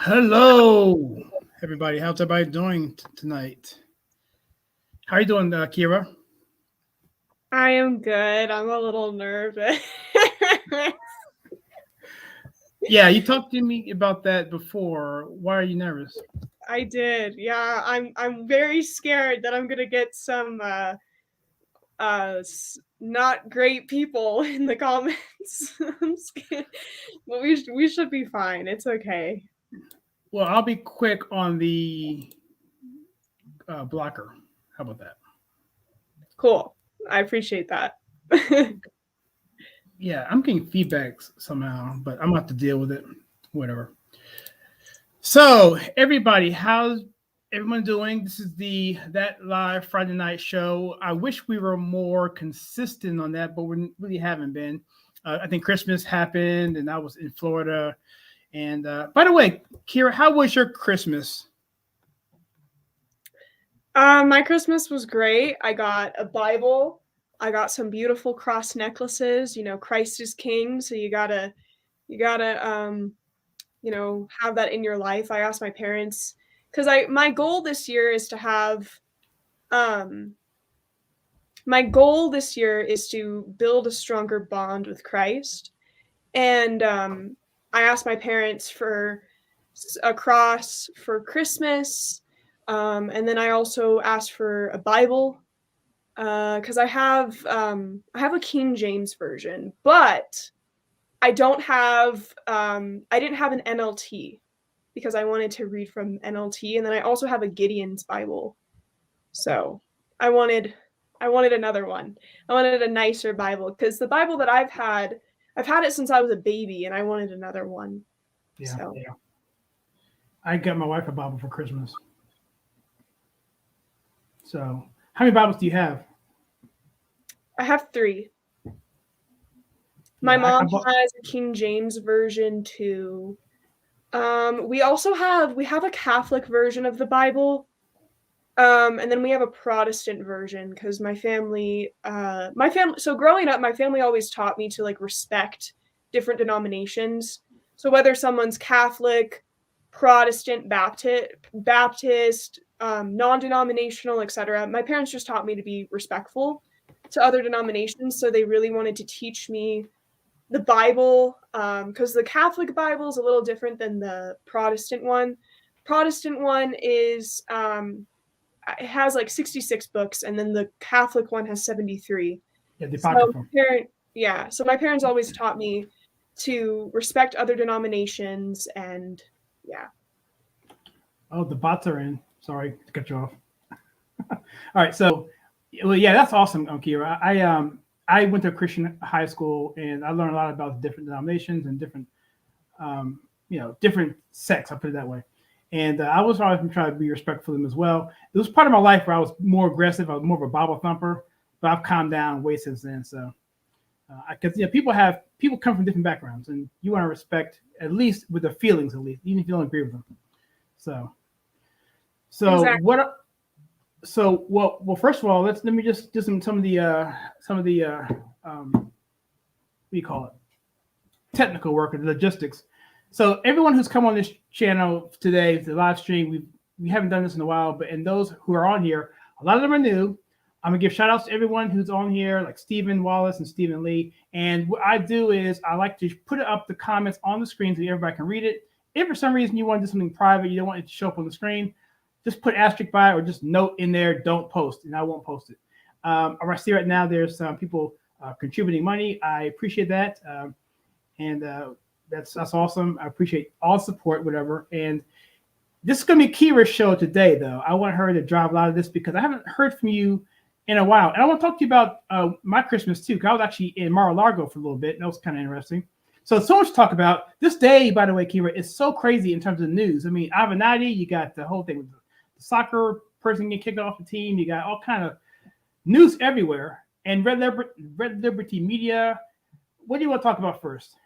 Hello, everybody. How's everybody doing tonight? How are you doing, Kyra? I am good. I'm a little nervous. Yeah, you talked to me about that before. Why are you nervous? I did. Yeah, I'm very scared that I'm gonna get some not great people in the comments. I'm scared. But we should be fine. It's okay. Well, I'll be quick on the blocker. How about that? Cool. I appreciate that. Yeah, I'm getting feedbacks somehow, but I'm gonna have to deal with it. Whatever. So, everybody, how's everyone doing? This is the That Live Friday Night Show. I wish we were more consistent on that, but we really haven't been. I think Christmas happened, and I was in Florida. And by the way, Kyra, how was your Christmas? My Christmas was great. I got a Bible. I got some beautiful cross necklaces. You know, Christ is King, so you gotta have that in your life. I asked my parents because I my goal this year is to have um my goal this year is to build a stronger bond with Christ. And I asked my parents for a cross for Christmas. And then I also asked for a Bible because I have a King James version, but I didn't have an NLT because I wanted to read from NLT, and then I also have a Gideon's Bible. So I wanted I wanted another one. I wanted a nicer Bible because the Bible that I've had it since I was a baby, and I wanted another one. Yeah, So yeah. I got my wife a Bible for Christmas. So, how many Bibles do you have? I have three. My Yeah, I mom bought. has a King James version too. We have a Catholic version of the Bible. And then we have a Protestant version because my family. So growing up, my family always taught me to like respect different denominations. So whether someone's Catholic, Protestant, Baptist, non-denominational, etc., my parents just taught me to be respectful to other denominations. So they really wanted to teach me the Bible because the Catholic Bible is a little different than the Protestant one. Protestant one is it has like 66 books, and then the Catholic one has 73. Yeah, the So Apocrypha. so my parents always taught me to respect other denominations, and yeah. Oh, the bots are in. Sorry to cut you off. All right, so well, yeah, that's awesome, Kira. I went to a Christian high school and I learned a lot about different denominations and different different sects. I'll put it that way. And I was always trying to be respectful of them as well. It was part of my life where I was more aggressive. I was more of a Bible thumper, but I've calmed down way since then. So, because people come from different backgrounds, and you want to respect at least with their feelings, at least, even if you don't agree with them. So, so Exactly. what well, first of all, let me just do some of the what do you call it, technical work and logistics. So everyone who's come on this channel today, the live stream, we haven't done this in a while, but and those who are on here, a lot of them are new. I'm gonna give shout outs to everyone who's on here, like Stephen Wallace and Stephen Lee. And what I do is I like to put up the comments on the screen so everybody can read it. If for some reason you want to do something private, you don't want it to show up on the screen, just put asterisk by it or just note in there, don't post, and I won't post it. I see right now there's some people contributing money. I appreciate that, and that's awesome. I appreciate all support, whatever. And this is going to be Kyra's show today, though. I want her to drive a lot of this because I haven't heard from you in a while, and I want to talk to you about my Christmas too. Because I was actually in Mar-a-Lago for a little bit, and that was kind of interesting. So much to talk about. This day, by the way, Kyra, is so crazy in terms of the news. I mean, Avenatti, you got the whole thing with the soccer person getting kicked off the team. You got all kind of news everywhere. And Red Liberty Media. What do you want to talk about first?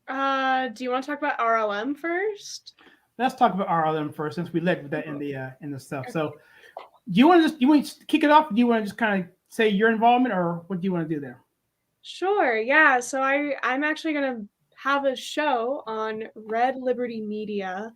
Do you want to talk about RLM first? Let's talk about RLM first, since we led with that in the stuff. So, do you want to kick it off? Or do you want to just kind of say your involvement, or what do you want to do there? Sure. Yeah. So I'm actually gonna have a show on Red Liberty Media,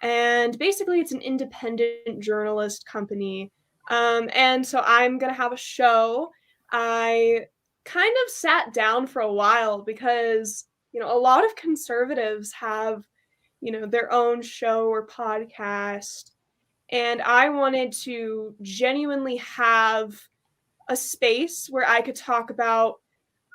and basically it's an independent journalist company. And so I'm going to have a show. I kind of sat down for a while because, a lot of conservatives have, their own show or podcast. And I wanted to genuinely have a space where I could talk about,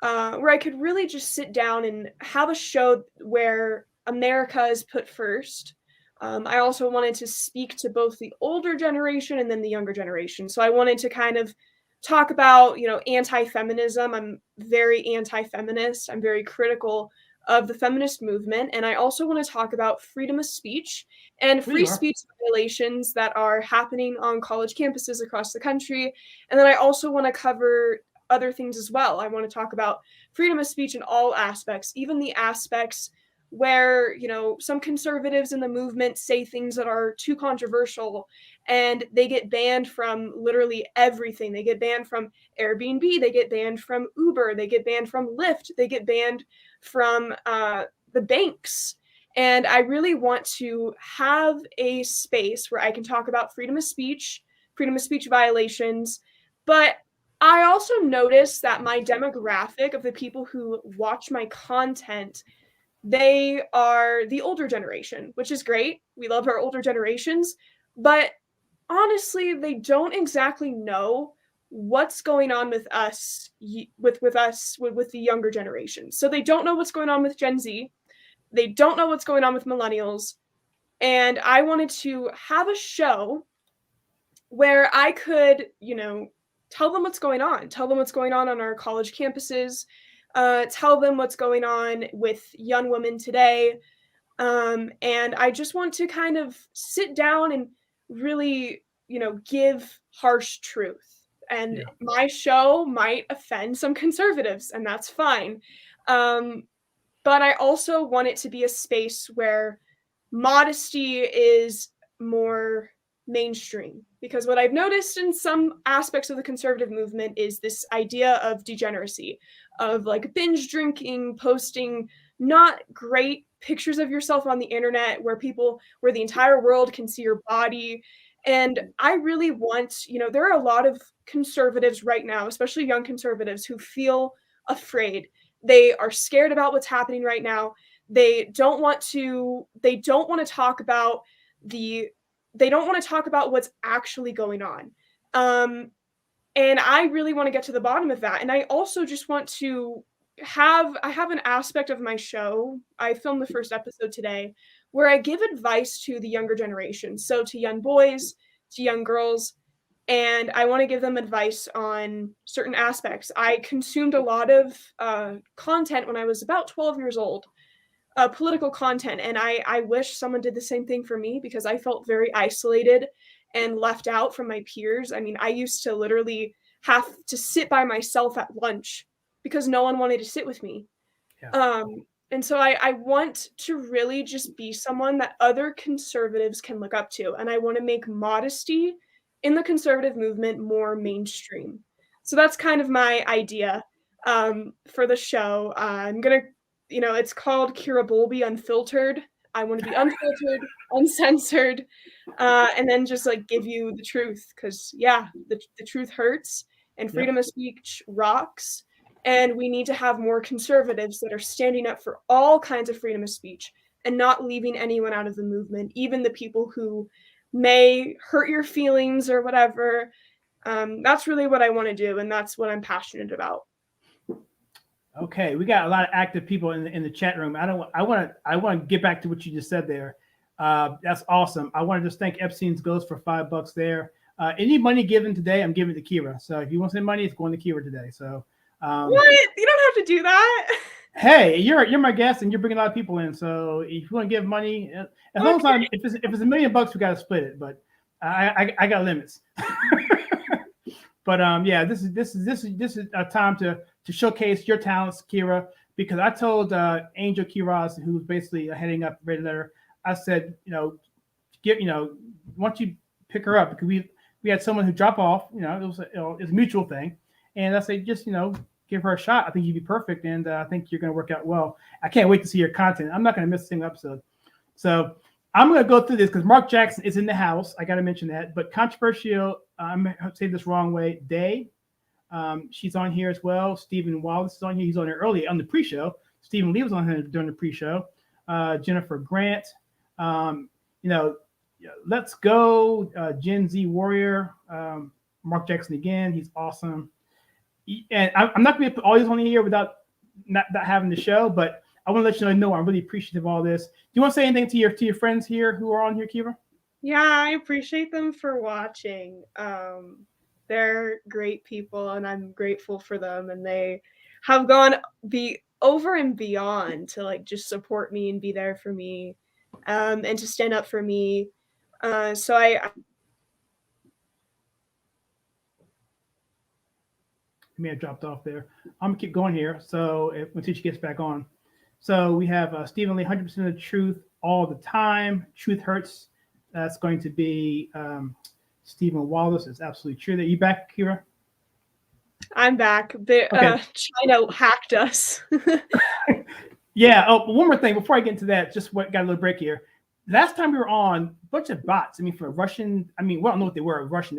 where I could really just sit down and have a show where America is put first. I also wanted to speak to both the older generation and then the younger generation. So I wanted to kind of talk about, anti-feminism. I'm very anti-feminist. I'm very critical of the feminist movement. And I also want to talk about freedom of speech and free speech violations that are happening on college campuses across the country. And then I also want to cover other things as well. I want to talk about freedom of speech in all aspects, even the aspects where, some conservatives in the movement say things that are too controversial and they get banned from literally everything. They get banned from Airbnb, they get banned from Uber, they get banned from Lyft, they get banned from the banks. And I really want to have a space where I can talk about freedom of speech violations, but I also notice that my demographic of the people who watch my content, they are the older generation, which is great. We love our older generations, but honestly, they don't exactly know what's going on with us, with the younger generation. So they don't know what's going on with Gen Z. They don't know what's going on with millennials. And I wanted to have a show where I could, tell them what's going on our college campuses, tell them what's going on with young women today. And I just want to kind of sit down and really, give harsh truth. And my show might offend some conservatives, and that's fine. But I also want it to be a space where modesty is more mainstream, because what I've noticed in some aspects of the conservative movement is this idea of degeneracy, of like binge drinking, posting not great pictures of yourself on the internet where the entire world can see your body. And I really want, there are a lot of conservatives right now, especially young conservatives, who feel afraid. They are scared about what's happening right now. They don't want to talk about what's actually going on. And I really want to get to the bottom of that. And I also just want to have an aspect of my show. I filmed the first episode today where I give advice to the younger generation. So to young boys, to young girls, and I want to give them advice on certain aspects. I consumed a lot of content when I was about 12 years old, political content, and I wish someone did the same thing for me, because I felt very isolated and left out from my peers. I mean, I used to literally have to sit by myself at lunch because no one wanted to sit with me. Yeah. And so I want to really just be someone that other conservatives can look up to, and I want to make modesty in the conservative movement more mainstream. So that's kind of my idea for the show. I'm going to, it's called Kyra Bowlby Unfiltered. I want to be unfiltered, uncensored, and then just like give you the truth, because the truth hurts and freedom of speech rocks. And we need to have more conservatives that are standing up for all kinds of freedom of speech and not leaving anyone out of the movement, even the people who may hurt your feelings or whatever. That's really what I want to do, and that's what I'm passionate about. Okay, we got a lot of active people in the chat room. I want to get back to what you just said there. That's awesome. I want to just thank Epstein's Ghost for $5 there. Any money given today, I'm giving to Kyra. So if you want to send money, it's going to Kyra today. So what? You don't have to do that. Hey, you're my guest, and you're bringing a lot of people in. So if you want to give money, as long as if it's $1 million, we got to split it. But I got limits. But this is a time to showcase your talents, Kyra. Because I told Angel Quiroz, who's basically heading up Red Letter, I said, once you pick her up, because we had someone who dropped off. It was a mutual thing, and I said, just give her a shot. I think you'd be perfect, and I think you're going to work out well. I can't wait to see your content. I'm not going to miss a single episode. So I'm going to go through this because Mark Jackson is in the house. I got to mention that. But controversial, I'm going to say this wrong way, Day. She's on here as well. Stephen Wallace is on here. He's on here early on the pre-show. Stephen Lee was on here during the pre-show. Jennifer Grant. Let's go. Gen Z Warrior. Mark Jackson again. He's awesome. And I'm not going to put all these on here without not having the show, but I want to let you know I'm really appreciative of all this. Do you want to say anything to your friends here who are on here, Kyra? Yeah, I appreciate them for watching. They're great people, and I'm grateful for them, and they have gone over and beyond to like just support me and be there for me, and to stand up for me. So I may have dropped off there. I'm gonna keep going here. So when she gets back on, so we have Stephen Lee, 100% of the truth all the time. Truth hurts. That's going to be Stephen Wallace. It's absolutely true. Are you back, Kyra? I'm back. China hacked us. Yeah. Oh, one more thing before I get into that. Just got a little break here. Last time we were on, a bunch of bots. I mean, for Russian. I mean, we don't know what they were. Russian.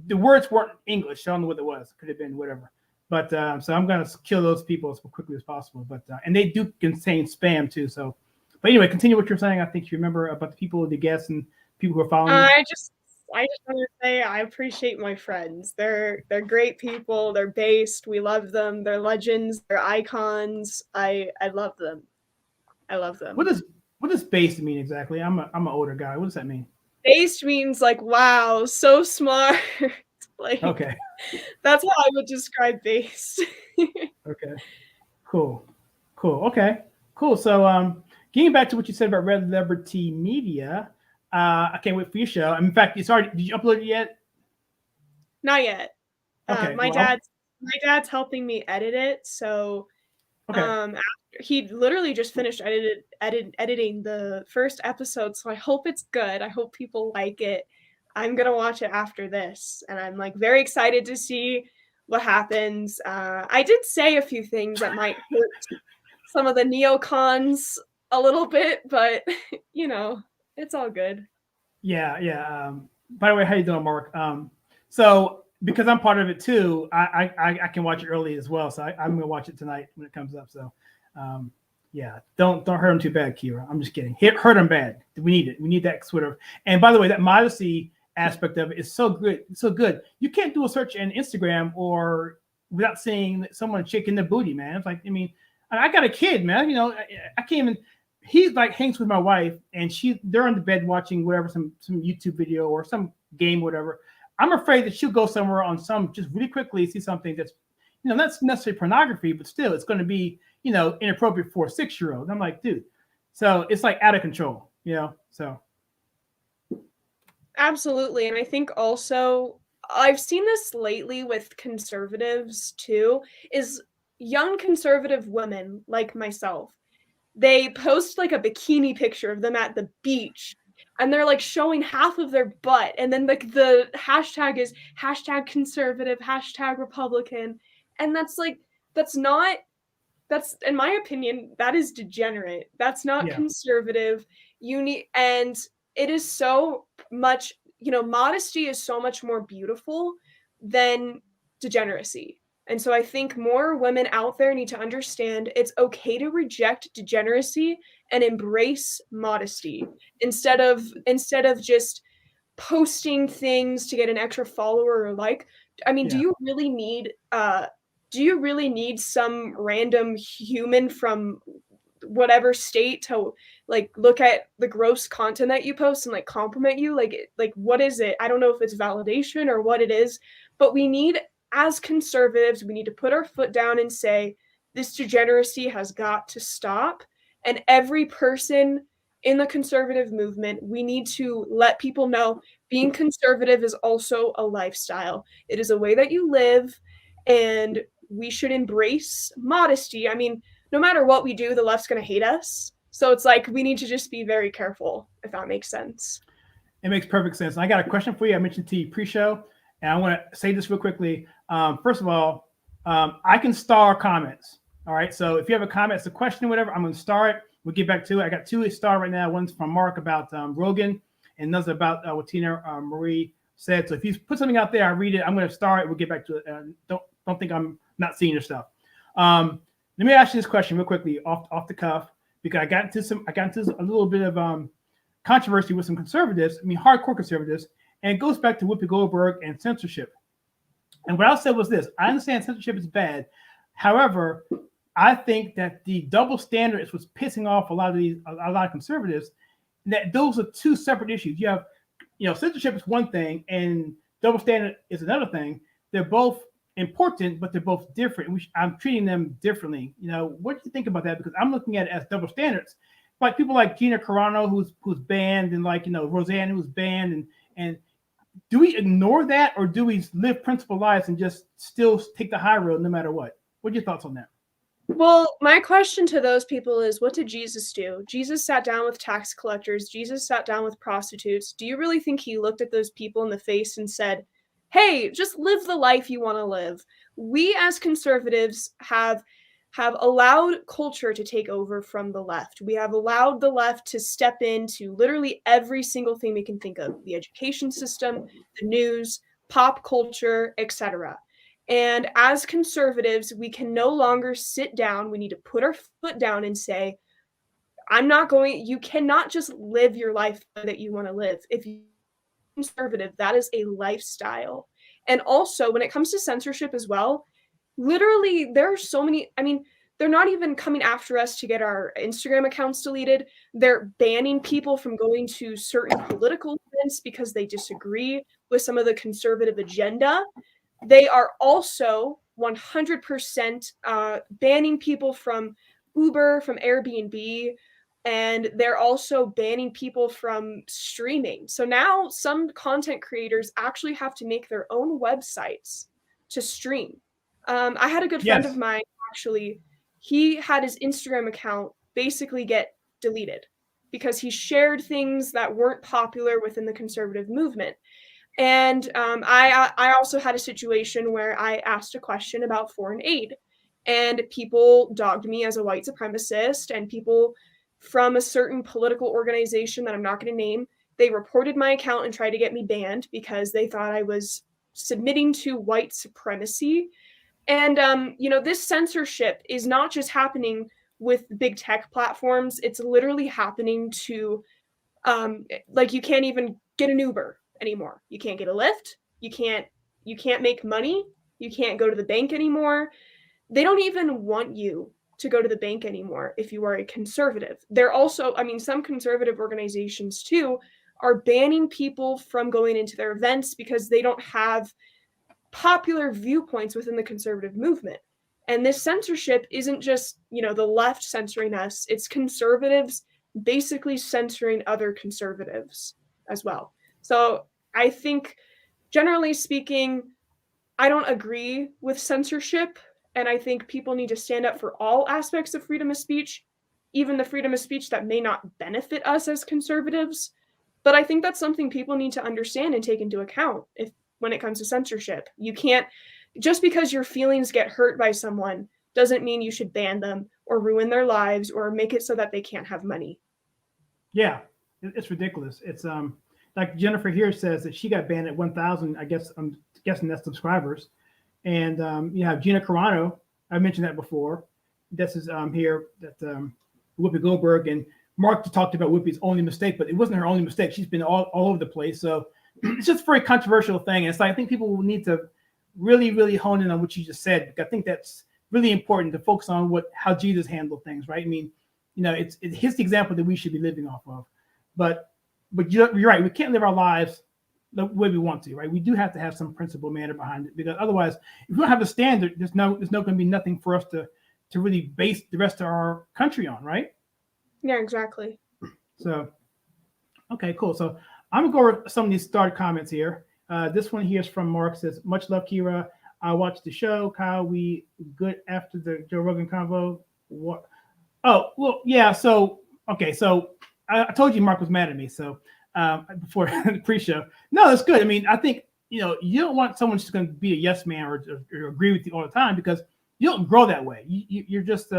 The words weren't English. So I don't know what it was. Could have been whatever. But so I'm gonna kill those people as quickly as possible. But and they do contain spam too. So, but anyway, continue what you're saying. I think you remember about the people, the guests, and people who are following. I just want to say I appreciate my friends. They're great people. They're based. We love them. They're legends. They're icons. I love them. I love them. What does based mean exactly? I'm an older guy. What does that mean? Based means like, wow, so smart. Like, okay, that's how I would describe based. Okay, cool. Okay, cool. So getting back to what you said about Red Liberty Media, I can't wait for your show. In fact, it's already. Did you upload it yet? Not yet. Okay. My dad's helping me edit it. So he literally just finished editing the first episode. So I hope it's good. I hope people like it. I'm gonna watch it after this, and I'm like very excited to see what happens. I did say a few things that might hurt some of the neocons a little bit, but it's all good. Yeah. By the way, how you doing, Mark? So because I'm part of it too, I can watch it early as well. So I'm gonna watch it tonight when it comes up. So yeah, don't hurt him too bad, Kyra. I'm just kidding. Hurt him bad. We need it. We need that sort of. And by the way, that modesty aspect of it is so good. So good. You can't do a search in Instagram or without seeing someone shaking their booty, man. It's like, I mean, I got a kid, man. I can't even. He like hangs with my wife, and they're on the bed watching whatever, some YouTube video or some game, whatever. I'm afraid that she'll go somewhere on just really quickly see something that's, not necessarily pornography, but still it's going to be, inappropriate for a 6-year-old. I'm like, dude. So it's like out of control, so. Absolutely. And I think also I've seen this lately with conservatives too, is young conservative women like myself. They post like a bikini picture of them at the beach, and they're like showing half of their butt. And then like the hashtag is #conservative, #Republican. And that's in my opinion, that is degenerate. That's not conservative. And it is so much, modesty is so much more beautiful than degeneracy. And so I think more women out there need to understand it's okay to reject degeneracy and embrace modesty instead of just posting things to get an extra follower or like. I mean, do you really need some random human from whatever state to like look at the gross content that you post and like compliment you? Like what is it? I don't know if it's validation or what it is, but as conservatives, we need to put our foot down and say this degeneracy has got to stop. And every person in the conservative movement, we need to let people know being conservative is also a lifestyle. It is a way that you live, and we should embrace modesty. I mean, no matter what we do, the left's going to hate us. So it's like we need to just be very careful, if that makes sense. It makes perfect sense. And I got a question for you. I mentioned to you pre-show, and I want to say this real quickly. First of all, I can star comments. All right. So if you have a comment, it's a question, whatever, I'm going to star it. We'll get back to it. I got 2 star right now. One's from Mark about Rogan, and another about what Tina Marie said. So if you put something out there, I read it. I'm going to star it. We'll get back to it. Don't think I'm not seeing your stuff. Let me ask you this question real quickly off the cuff, because I got into a little bit of controversy with some conservatives. I mean, hardcore conservatives, and it goes back to Whoopi Goldberg and censorship. And what I said was this: I understand censorship is bad. However, I think that the double standard is what's pissing off a lot of conservatives. That those are 2 separate issues. You have, censorship is one thing, and double standard is another thing. They're both important, but they're both different. I'm treating them differently. What do you think about that? Because I'm looking at it as double standards. Like people like Gina Carano, who's banned, and Roseanne, who's banned, and do we ignore that, or do we live principled lives and just still take the high road no matter what? What are your thoughts on that? Well, my question to those people is, what did Jesus do? Jesus sat down with tax collectors. Jesus sat down with prostitutes. Do you really think he looked at those people in the face and said, hey, just live the life you want to live? We as conservatives have allowed culture to take over from the left. We have allowed the left to step into literally every single thing we can think of: the education system, the news, pop culture, etc. And as conservatives, we can no longer sit down. We need to put our foot down and say, you cannot just live your life that you want to live. If you're conservative, that is a lifestyle. And also, when it comes to censorship as well, literally, there are so many, they're not even coming after us to get our Instagram accounts deleted. They're banning people from going to certain political events because they disagree with some of the conservative agenda. They are also 100% banning people from Uber, from Airbnb, and they're also banning people from streaming. So now some content creators actually have to make their own websites to stream. I had a good friend of mine, actually, he had his Instagram account basically get deleted because he shared things that weren't popular within the conservative movement. And I also had a situation where I asked a question about foreign aid, and people dogged me as a white supremacist, and people from a certain political organization that I'm not going to name, they reported my account and tried to get me banned because they thought I was submitting to white supremacy. And, this censorship is not just happening with big tech platforms. It's literally happening to, you can't even get an Uber anymore. You can't get a Lyft. You can't make money. You can't go to the bank anymore. They don't even want you to go to the bank anymore if you are a conservative. They're also, some conservative organizations too are banning people from going into their events because they don't have popular viewpoints within the conservative movement. And this censorship isn't just, the left censoring us. It's conservatives basically censoring other conservatives as well. So I think, generally speaking, I don't agree with censorship. And I think people need to stand up for all aspects of freedom of speech, even the freedom of speech that may not benefit us as conservatives. But I think that's something people need to understand and take into account when it comes to censorship. You can't, just because your feelings get hurt by someone doesn't mean you should ban them or ruin their lives or make it so that they can't have money. Yeah, it's ridiculous. It's like Jennifer here says that she got banned at 1,000. I guess I'm guessing that's subscribers. And you have Gina Carano. I mentioned that before. This is here that Whoopi Goldberg, and Mark talked about Whoopi's only mistake, but it wasn't her only mistake. She's been all over the place. So it's just a very controversial thing. And it's like, I think people will need to really, really hone in on what you just said. I think that's really important to focus on how Jesus handled things, right? It's his example that we should be living off of. But you're right. We can't live our lives the way we want to, right? We do have to have some principle manner behind it, because otherwise, if we don't have a standard, there's no going to be nothing for us to really base the rest of our country on, right? Yeah, exactly. So, okay, cool. So I'm gonna go over some of these started comments here. This one here is from Mark. Says, "Much love, Kyra. I watched the show. Kyle, we good after the Joe Rogan convo. What? Oh, well, yeah. So, okay. So I told you Mark was mad at me. So before the pre-show, no, that's good. I think you don't want someone who's going to be a yes man or agree with you all the time, because you don't grow that way. You're just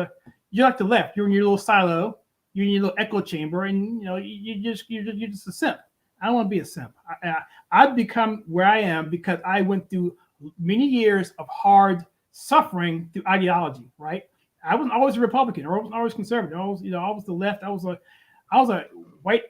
you're like the left. You're in your little silo. You're in your little echo chamber, and you're just a simp. I don't want to be a simp. I've become where I am because I went through many years of hard suffering through ideology. Right? I wasn't always a Republican, or I wasn't always conservative. I was the left. I was a white,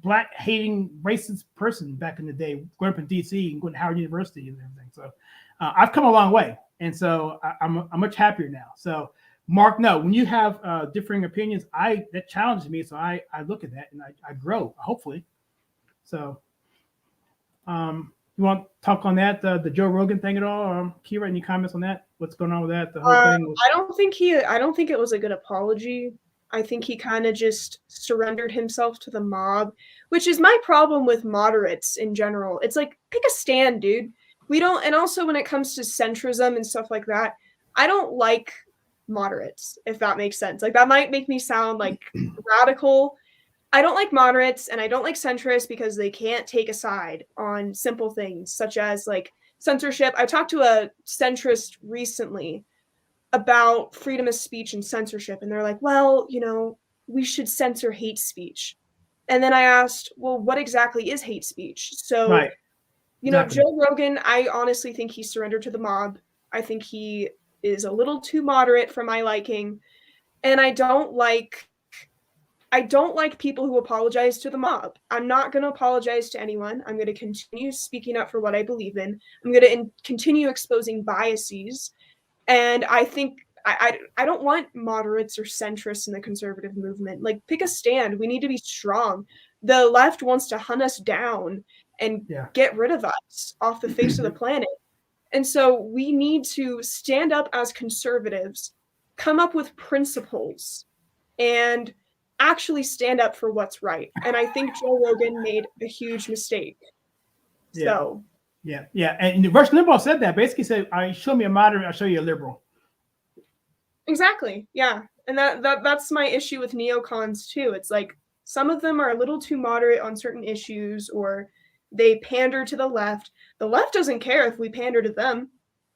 black hating racist person back in the day, growing up in DC and going to Howard University and everything. So I've come a long way, and so I'm much happier now. So Mark, no, when you have differing opinions, that challenges me. So I look at that and I grow, hopefully. So you want to talk on that, the Joe Rogan thing at all? Kyra, any comments on that? What's going on with that? The whole thing was... I don't think it was a good apology. I think he kind of just surrendered himself to the mob, which is my problem with moderates in general. It's like, pick a stand, dude. And also when it comes to centrism and stuff like that, I don't like moderates, if that makes sense. Like, that might make me sound like radical. I don't like moderates, and I don't like centrists because they can't take a side on simple things such as like censorship. I talked to a centrist recently about freedom of speech and censorship, and they're like, well, we should censor hate speech. And then I asked, well, what exactly is hate speech? So, right. Exactly. Joe Rogan, I honestly think he surrendered to the mob. I think he is a little too moderate for my liking, and I don't like people who apologize to the mob. I'm not going to apologize to anyone. I'm going to continue speaking up for what I believe in. I'm going to continue exposing biases. And I think I don't want moderates or centrists in the conservative movement. Like, pick a stand. We need to be strong. The left wants to hunt us down and get rid of us off the face of the planet. And so we need to stand up as conservatives, come up with principles, and actually stand up for what's right. And I think Joe Rogan made a huge mistake. Yeah. So yeah. And Rush Limbaugh said that, basically said, show me a moderate, I'll show you a liberal. Exactly. Yeah. And that's my issue with neocons too. It's like, some of them are a little too moderate on certain issues, or they pander to the left. The left doesn't care if we pander to them.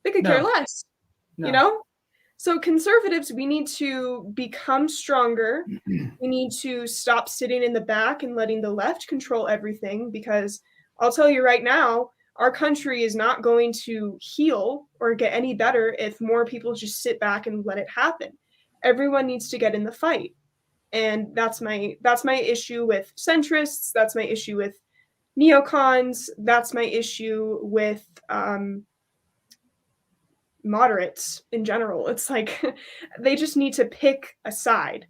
They could care less. No. So conservatives, we need to become stronger. We need to stop sitting in the back and letting the left control everything, because I'll tell you right now, our country is not going to heal or get any better if more people just sit back and let it happen. Everyone needs to get in the fight. And that's my issue with centrists. That's my issue with neocons. That's my issue with moderates in general. It's like they just need to pick a side,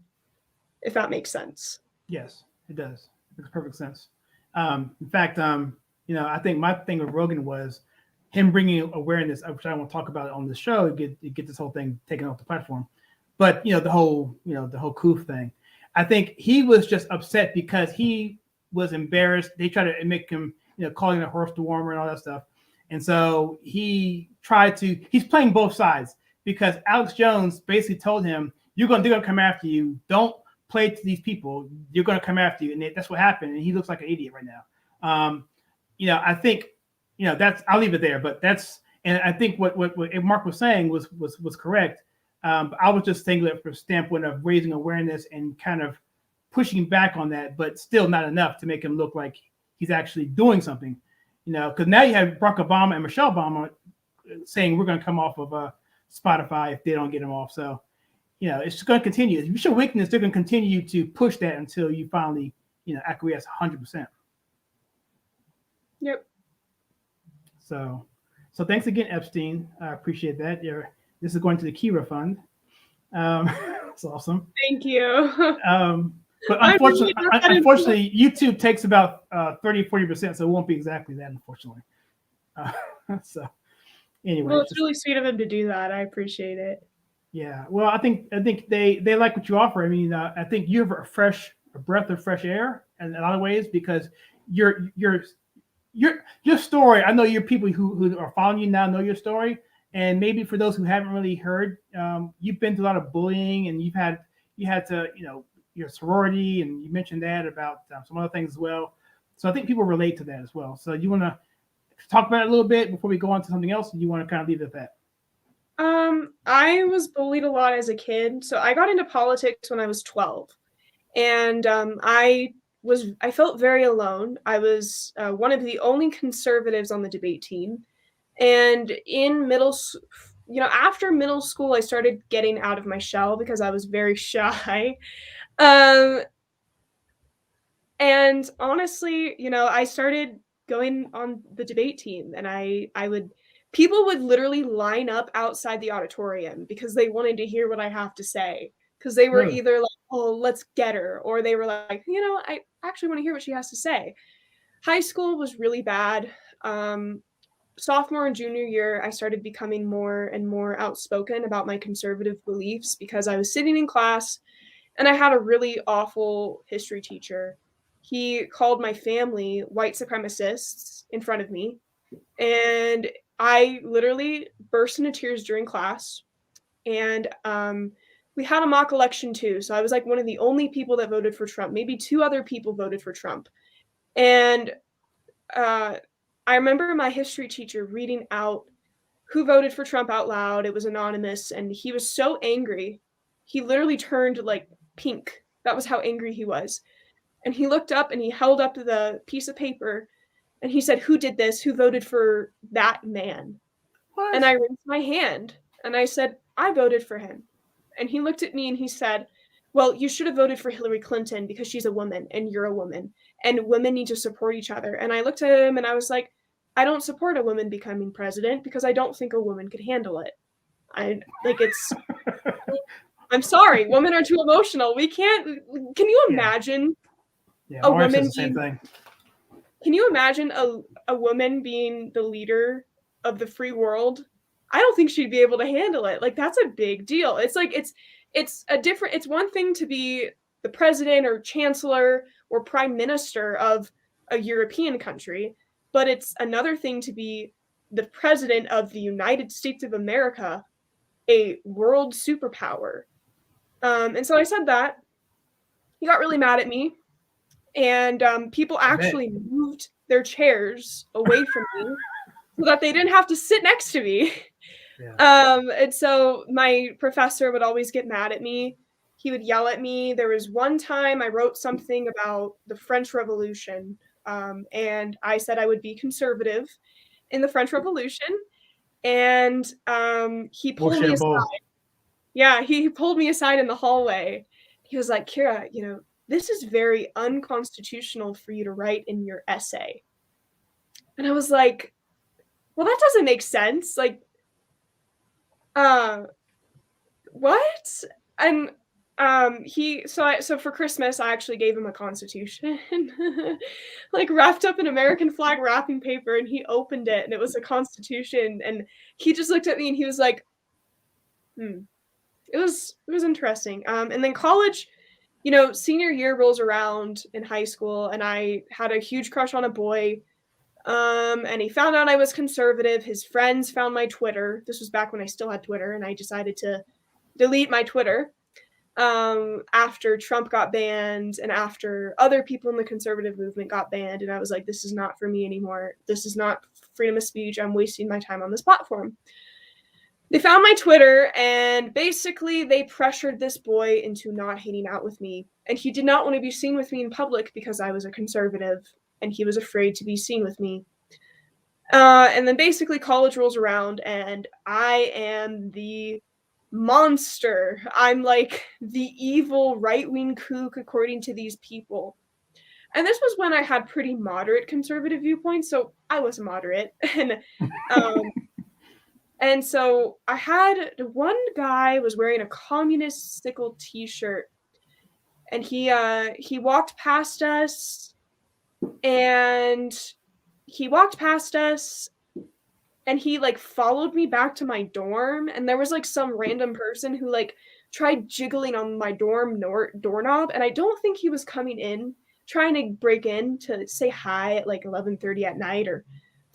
if that makes sense. Yes, it does. It makes perfect sense. In fact, I think my thing with Rogan was him bringing awareness, which I won't talk about on the show, to get this whole thing taken off the platform. But the whole Koof thing, I think he was just upset because he was embarrassed. They tried to make him, calling a horse dewormer and all that stuff. And so he's playing both sides, because Alex Jones basically told him, they're going to come after you. Don't play to these people. You're going to come after you. And that's what happened. And he looks like an idiot right now. I think, I'll leave it there, but and I think what Mark was saying was correct. I was just thinking from a standpoint of raising awareness and kind of pushing back on that, but still not enough to make him look like he's actually doing something. Because now you have Barack Obama and Michelle Obama saying we're going to come off of Spotify if they don't get him off. So, it's just going to continue. If you show weakness, they're going to continue to push that until you finally, acquiesce 100%. Yep. So thanks again, Epstein. I appreciate that. This is going to the Kyra Fund. It's awesome. Thank you. But unfortunately, YouTube takes about 30-40%, so it won't be exactly that, unfortunately. So anyway. Well, it's really sweet of him to do that. I appreciate it. Yeah. Well, I think they like what you offer. I mean, I think you have a breath of fresh air in a lot of ways, because your story, I know your people who are following you now know your story. And maybe for those who haven't really heard, you've been through a lot of bullying, and you had to, your sorority, and you mentioned that about some other things as well. So I think people relate to that as well. So you want to talk about it a little bit before we go on to something else? Or do you want to kind of leave it at that? I was bullied a lot as a kid. So I got into politics when I was 12. And I felt very alone. I was one of the only conservatives on the debate team. And after middle school, I started getting out of my shell because I was very shy. Um, and honestly, I started going on the debate team, and people would literally line up outside the auditorium because they wanted to hear what I have to say. Because they were Really? either like, oh, let's get her, or they were like, I actually want to hear what she has to say. High school was really bad. Sophomore and junior year, I started becoming more and more outspoken about my conservative beliefs because I was sitting in class and I had a really awful history teacher. He called my family white supremacists in front of me, and I literally burst into tears during class. And we had a mock election too, so I was like one of the only people that voted for Trump. Maybe two other people voted for Trump. And I remember my history teacher reading out who voted for Trump out loud. It was anonymous, and he was so angry. He literally turned like pink. That was how angry he was. And he looked up and he held up the piece of paper and he said, "Who did this? Who voted for that man?" What? And I raised my hand and I said, "I voted for him." And he looked at me and he said, "Well, you should have voted for Hillary Clinton because she's a woman and you're a woman, and women need to support each other." And I looked at him and I was like, "I don't support a woman becoming president because I don't think a woman could handle it. I'm sorry, women are too emotional. We can't." Can you imagine Yeah, a my wife says woman the same thing. Can you imagine a woman being the leader of the free world? I don't think she'd be able to handle it. Like, that's a big deal. It's like it's one thing to be the president or chancellor or prime minister of a European country, but it's another thing to be the president of the United States of America, a world superpower. And so I said that. He got really mad at me, and people actually moved their chairs away from me so that they didn't have to sit next to me. Yeah. And so my professor would always get mad at me. He would yell at me. There was one time I wrote something about the French Revolution, and I said I would be conservative in the French Revolution, and he pulled me aside. Yeah, he pulled me aside in the hallway. He was like, "Kyra, this is very unconstitutional for you to write in your essay." And I was like, "Well, that doesn't make sense. Like, what?" And so for Christmas I actually gave him a constitution, like wrapped up in American flag wrapping paper, and he opened it and it was a constitution, and he just looked at me and he was like, It was interesting. And then college, senior year rolls around in high school, and I had a huge crush on a boy. And he found out I was conservative. His friends found my Twitter. This was back when I still had Twitter, and I decided to delete my Twitter after Trump got banned and after other people in the conservative movement got banned. And I was like, this is not for me anymore. This is not freedom of speech. I'm wasting my time on this platform. They found my Twitter, and basically they pressured this boy into not hanging out with me. And he did not want to be seen with me in public because I was a conservative, and he was afraid to be seen with me. And then basically college rolls around, and I am the monster. I'm like the evil right-wing kook according to these people. And this was when I had pretty moderate conservative viewpoints, so I was moderate. And so I had one guy was wearing a communist sickle t-shirt, and he walked past us, and he like followed me back to my dorm, and there was like some random person who like tried jiggling on my dorm doorknob, and I don't think he was coming in trying to break in to say hi at like 11:30 at night or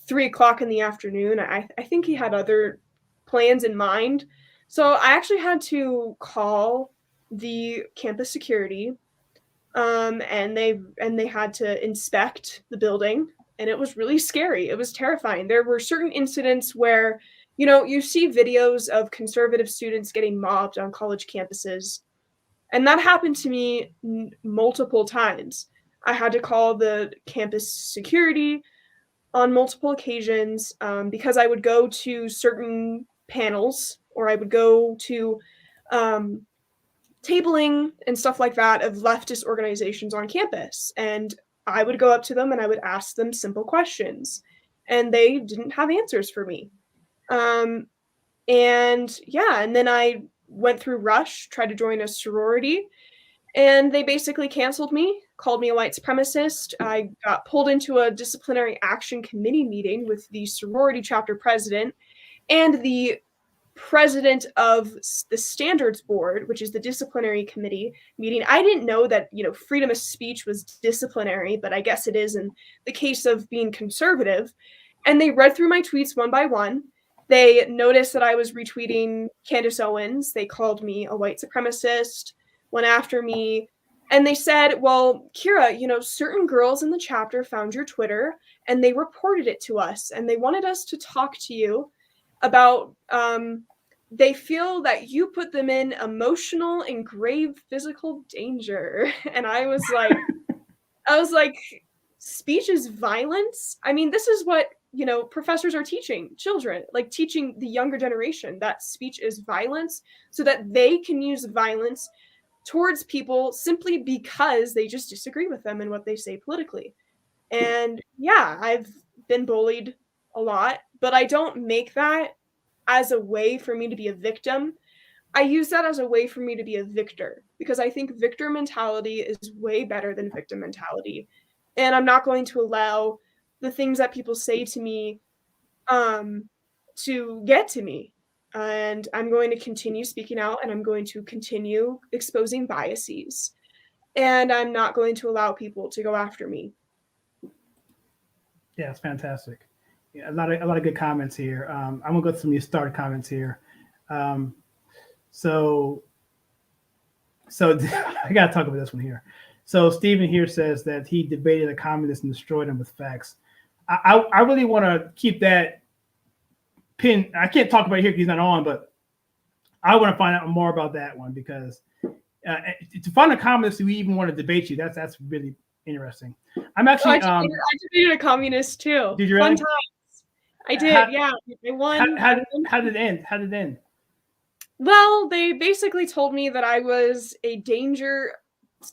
3:00 in the afternoon. I think he had other plans in mind. So I actually had to call the campus security, and they had to inspect the building. and it was really scary. It was terrifying. There were certain incidents where, you know, you see videos of conservative students getting mobbed on college campuses, and that happened to me multiple times. I had to call the campus security on multiple occasions because I would go to certain panels, or I would go to um, tabling and stuff like that of leftist organizations on campus. And I would go up to them and I would ask them simple questions, and they didn't have answers for me. And yeah, and then I went through Rush, tried to join a sorority, and they basically canceled me, called me a white supremacist. I got pulled into a disciplinary action committee meeting with the sorority chapter president and the president of the standards board, which is the disciplinary committee meeting. I didn't know that, you know, freedom of speech was disciplinary, but I guess it is in the case of being conservative. And they read through my tweets one by one. They noticed that I was retweeting Candace Owens. They called me a white supremacist, went after me, and they said, well, Kyra, you know, certain girls in the chapter found your Twitter and they reported it to us, and they wanted us to talk to you about they feel that you put them in emotional and grave physical danger. And I was like, speech is violence? I mean, this is what, you know, professors are teaching children, like teaching the younger generation that speech is violence so that they can use violence towards people simply because they just disagree with them and what they say politically. And yeah, I've been bullied a lot, but I don't make that as a way for me to be a victim. I use that as a way for me to be a victor, because I think victor mentality is way better than victim mentality. And I'm not going to allow the things that people say to me to get to me. And I'm going to continue speaking out, and I'm going to continue exposing biases. And I'm not going to allow people to go after me. Yeah, it's fantastic. Yeah, a lot of good comments here. I'm gonna go through some of these starter comments here. Um, so I gotta talk about this one here. So Stephen here says that he debated a communist and destroyed him with facts. I really want to keep that pin. I can't talk about it here because he's not on, but I want to find out more about that one, because to find a communist who even want to debate you, that's really interesting. I'm actually I debated a communist too. Did you really? Fun times. I did, yeah. I won. How did it end? How did it end? Well, they basically told me that I was a danger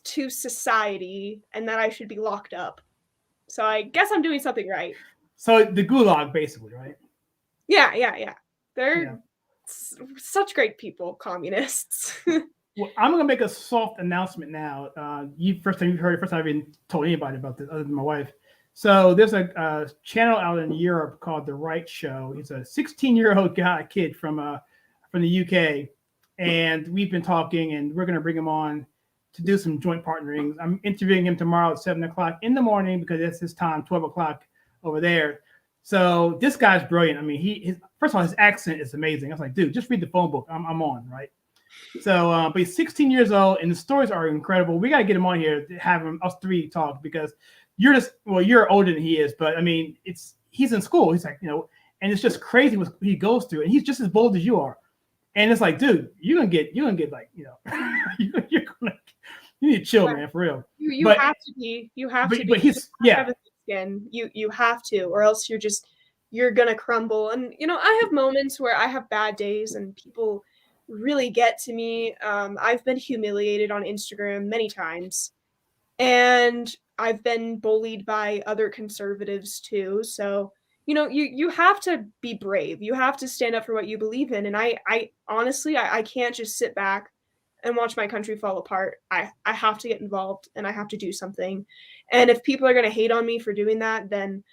to society and that I should be locked up. So I guess I'm doing something right. So the gulag, basically, right? Yeah. They're such great people, communists. Well, I'm gonna make a soft announcement now. First time you've heard it, first time I've even told anybody about this other than my wife. So there's a channel out in Europe called The Right Show. He's a 16-year-old kid from the UK, and we've been talking, and we're gonna bring him on to do some joint partnering. I'm interviewing him tomorrow at 7:00 in the morning because it's his time, 12:00 over there. So this guy's brilliant. I mean, first of all, his accent is amazing. I was like, dude, just read the phone book. I'm on, right? So, but he's 16 years old, and the stories are incredible. We got to get him on here to have us three talk, because you're older than he is, but I mean, he's in school. He's like, you know, and it's just crazy what he goes through, and he's just as bold as you are. And it's like, dude, you're gonna get like, you know, you need to chill, man, for real. You have to be. But he's skin. You have to, or else you're gonna crumble. And you know, I have moments where I have bad days, and people really get to me. I've been humiliated on Instagram many times, and I've been bullied by other conservatives too. So, you know, you have to be brave. You have to stand up for what you believe in. And I honestly, I can't just sit back and watch my country fall apart. I have to get involved, and I have to do something. And if people are going to hate on me for doing that, then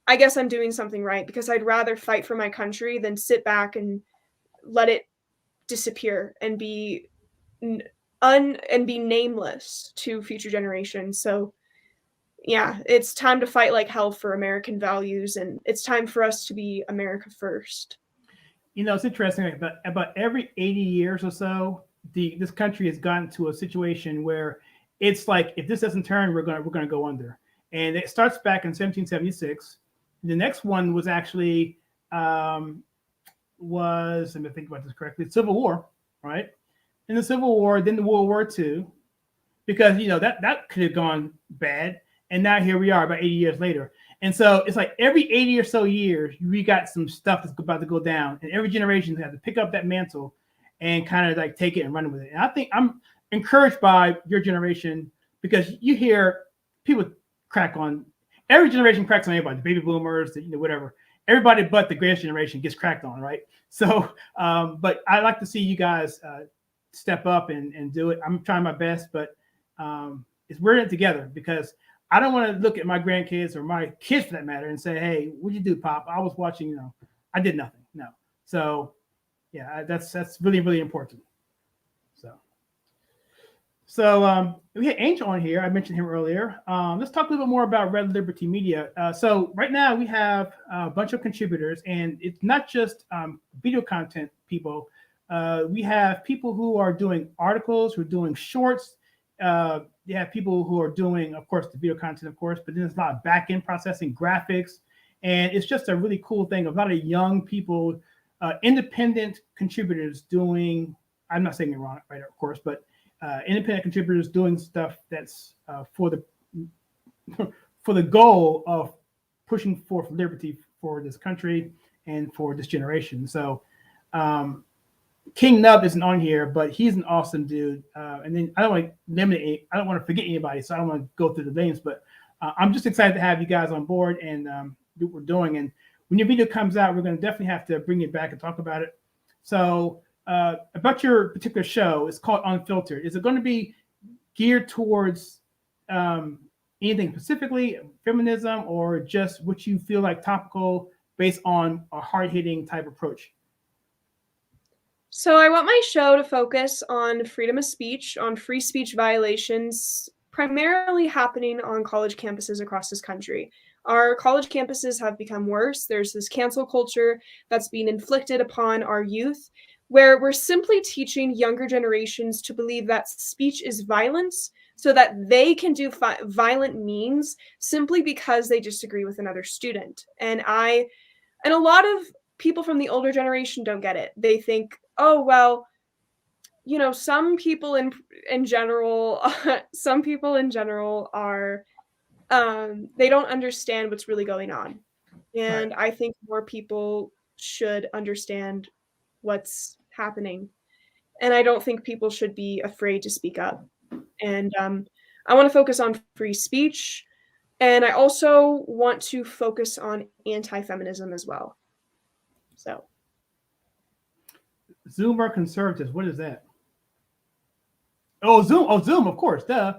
I guess I'm doing something right, because I'd rather fight for my country than sit back and let it disappear and be nameless to future generations. So yeah, it's time to fight like hell for American values, and it's time for us to be America first. You know, it's interesting. About every 80 years or so, this country has gotten to a situation where it's like, if this doesn't turn, we're gonna go under. and it starts back in 1776. The next one was actually let me think about this correctly, the Civil War, right? In the Civil War, then the World War II, because that could have gone bad, and now here we are about 80 years later. And so it's like every 80 or so years, we got some stuff that's about to go down, and every generation has to pick up that mantle and kind of like take it and run with it. And I think I'm encouraged by your generation, because you hear people crack on, every generation cracks on everybody, the baby boomers, whatever. Everybody but the greatest generation gets cracked on, right? So, but I like to see you guys step up and do it. I'm trying my best, but we're in it together, because I don't want to look at my grandkids or my kids for that matter and say, "Hey, what'd you do, Pop? I was watching. I did nothing." No. So, yeah, that's really, really important. So we had Angel on here. I mentioned him earlier. Let's talk a little bit more about Red Liberty Media. So right now we have a bunch of contributors, and it's not just video content people. We have people who are doing articles, who are doing shorts. You have people who are doing, of course, the video content, of course, but then there's a lot of back-end processing, graphics, and it's just a really cool thing. A lot of young people, independent contributors doing, I'm not saying it wrong, right, of course, but independent contributors doing stuff that's for the goal of pushing forth liberty for this country and for this generation. So King Nub isn't on here, but he's an awesome dude. And then I don't want to forget anybody, so I don't want to go through the names, but I'm just excited to have you guys on board and do what we're doing. And when your video comes out, we're going to definitely have to bring it back and talk about it. So about your particular show, it's called Unfiltered. Is it going to be geared towards anything specifically, feminism, or just what you feel like topical based on a hard-hitting type approach? So I want my show to focus on freedom of speech, on free speech violations, primarily happening on college campuses across this country. Our college campuses have become worse. There's this cancel culture that's being inflicted upon our youth, where we're simply teaching younger generations to believe that speech is violence so that they can do violent means simply because they disagree with another student. And a lot of people from the older generation don't get it. They think, oh, well, some people in general, some people in general are, they don't understand what's really going on. And right. I think more people should understand what's happening. And I don't think people should be afraid to speak up. And I want to focus on free speech. And I also want to focus on anti-feminism as well. So. Zoomer conservatives, what is that? Oh, Zoom, of course, duh.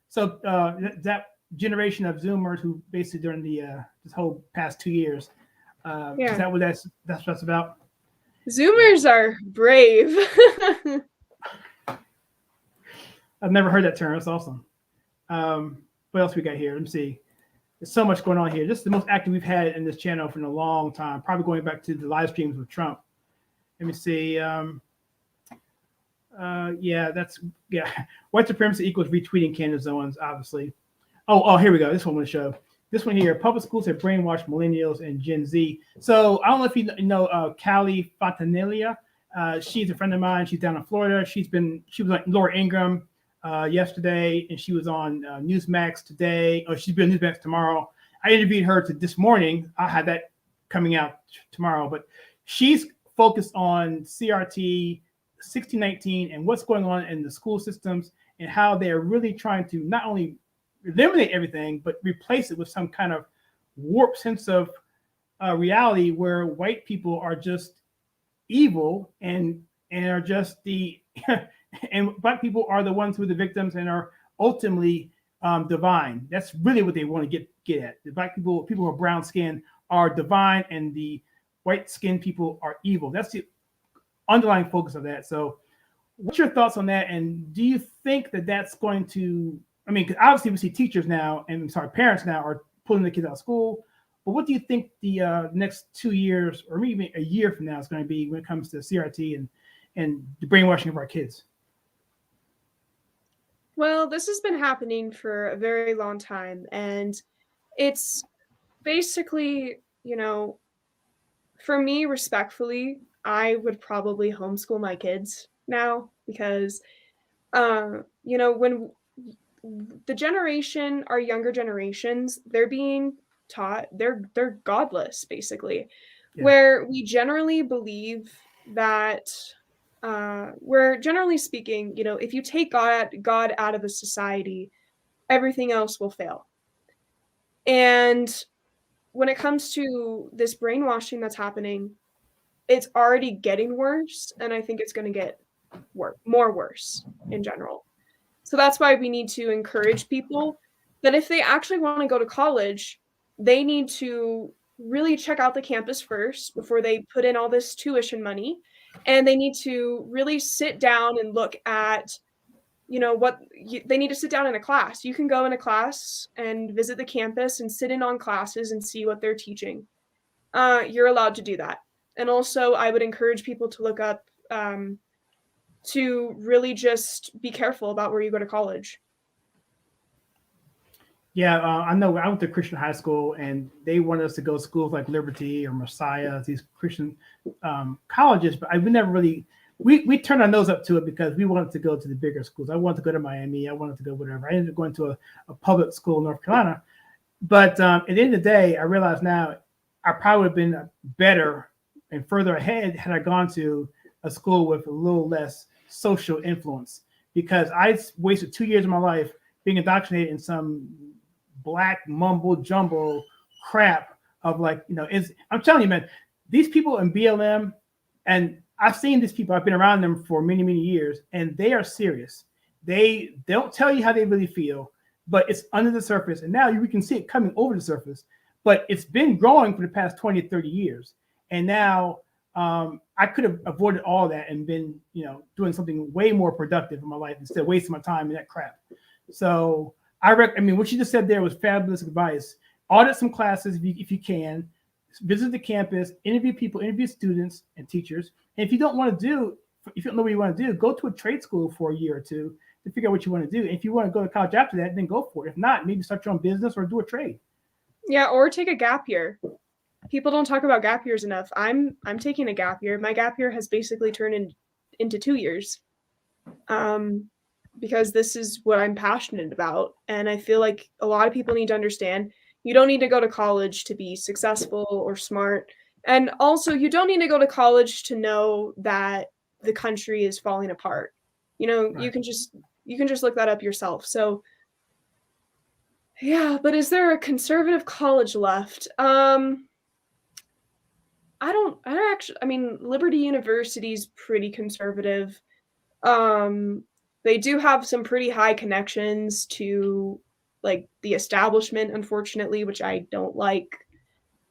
So that generation of Zoomers who basically during the this whole past 2 years, is that what that's what that's about? Zoomers are brave. I've never heard that term. That's awesome. What else we got here? Let me see. There's so much going on here. This is the most active we've had in this channel for a long time, probably going back to the live streams with Trump. Let me see. White supremacy equals retweeting Candace Owens, obviously. Oh, here we go. This one I'm going to show. This one here. Public schools have brainwashed millennials and Gen Z. So I don't know if you know Callie Fontanilla. She's a friend of mine. She's down in Florida. She was like Laura Ingraham yesterday, and she was on Newsmax today. Or she's been on Newsmax tomorrow. I interviewed her this morning. I had that coming out tomorrow, but she's focused on CRT 1619 and what's going on in the school systems and how they're really trying to not only eliminate everything, but replace it with some kind of warped sense of reality where white people are just evil and are just and black people are the ones who are the victims and are ultimately divine. That's really what they want to get at. The black people who are brown skinned are divine and the white skinned people are evil. That's the underlying focus of that. So what's your thoughts on that? And do you think that that's going to, because obviously we see teachers now, parents now are pulling the kids out of school. But what do you think the next 2 years or maybe a year from now is going to be when it comes to CRT and the brainwashing of our kids? Well, this has been happening for a very long time. And It's basically, for me, respectfully, I would probably homeschool my kids now because, when our younger generations, they're being taught, they're godless, basically, Yeah. where we generally believe that, where generally speaking, if you take God out of a society, everything else will fail. And when it comes to this brainwashing that's happening, it's already getting worse, and I think it's going to get more worse in general. So that's why we need to encourage people that if they actually want to go to college, they need to really check out the campus first before they put in all this tuition money, and they need to really sit down and look at they need to sit down in a class. You can go in a class and visit the campus and sit in on classes and see what they're teaching. You're allowed to do that. And also, I would encourage people to look up, to really just be careful about where you go to college. Yeah, I know. I went to Christian high school, and they wanted us to go to schools like Liberty or Messiah, these Christian colleges. But we never really we turned our nose up to it because we wanted to go to the bigger schools. I wanted to go to Miami. I wanted to go whatever. I ended up going to a public school in North Carolina. But at the end of the day, I realize now I probably would have been better and further ahead had I gone to a school with a little less social influence, because I wasted 2 years of my life being indoctrinated in some black mumble jumble crap of I'm telling you, man, these people in BLM, and I've seen these people, I've been around them for many, many years, and they are serious. They don't tell you how they really feel, but it's under the surface. And now we can see it coming over the surface, but it's been growing for the past 20 or 30 years. And now I could have avoided all that and been, doing something way more productive in my life instead of wasting my time in that crap. So what you just said there was fabulous advice. Audit some classes if you can. Visit the campus, interview people, interview students and teachers. And if you don't know what you want to do, go to a trade school for a year or two to figure out what you want to do. And if you want to go to college after that, then go for it. If not, maybe start your own business or do a trade. Yeah, or take a gap year. People don't talk about gap years enough. I'm taking a gap year. My gap year has basically turned into 2 years. Because this is what I'm passionate about. And I feel like a lot of people need to understand you don't need to go to college to be successful or smart. And also, you don't need to go to college to know that the country is falling apart. Right. You can just look that up yourself. So yeah, but is there a conservative college left? I don't actually, Liberty University's pretty conservative. They do have some pretty high connections to the establishment, unfortunately, which I don't like.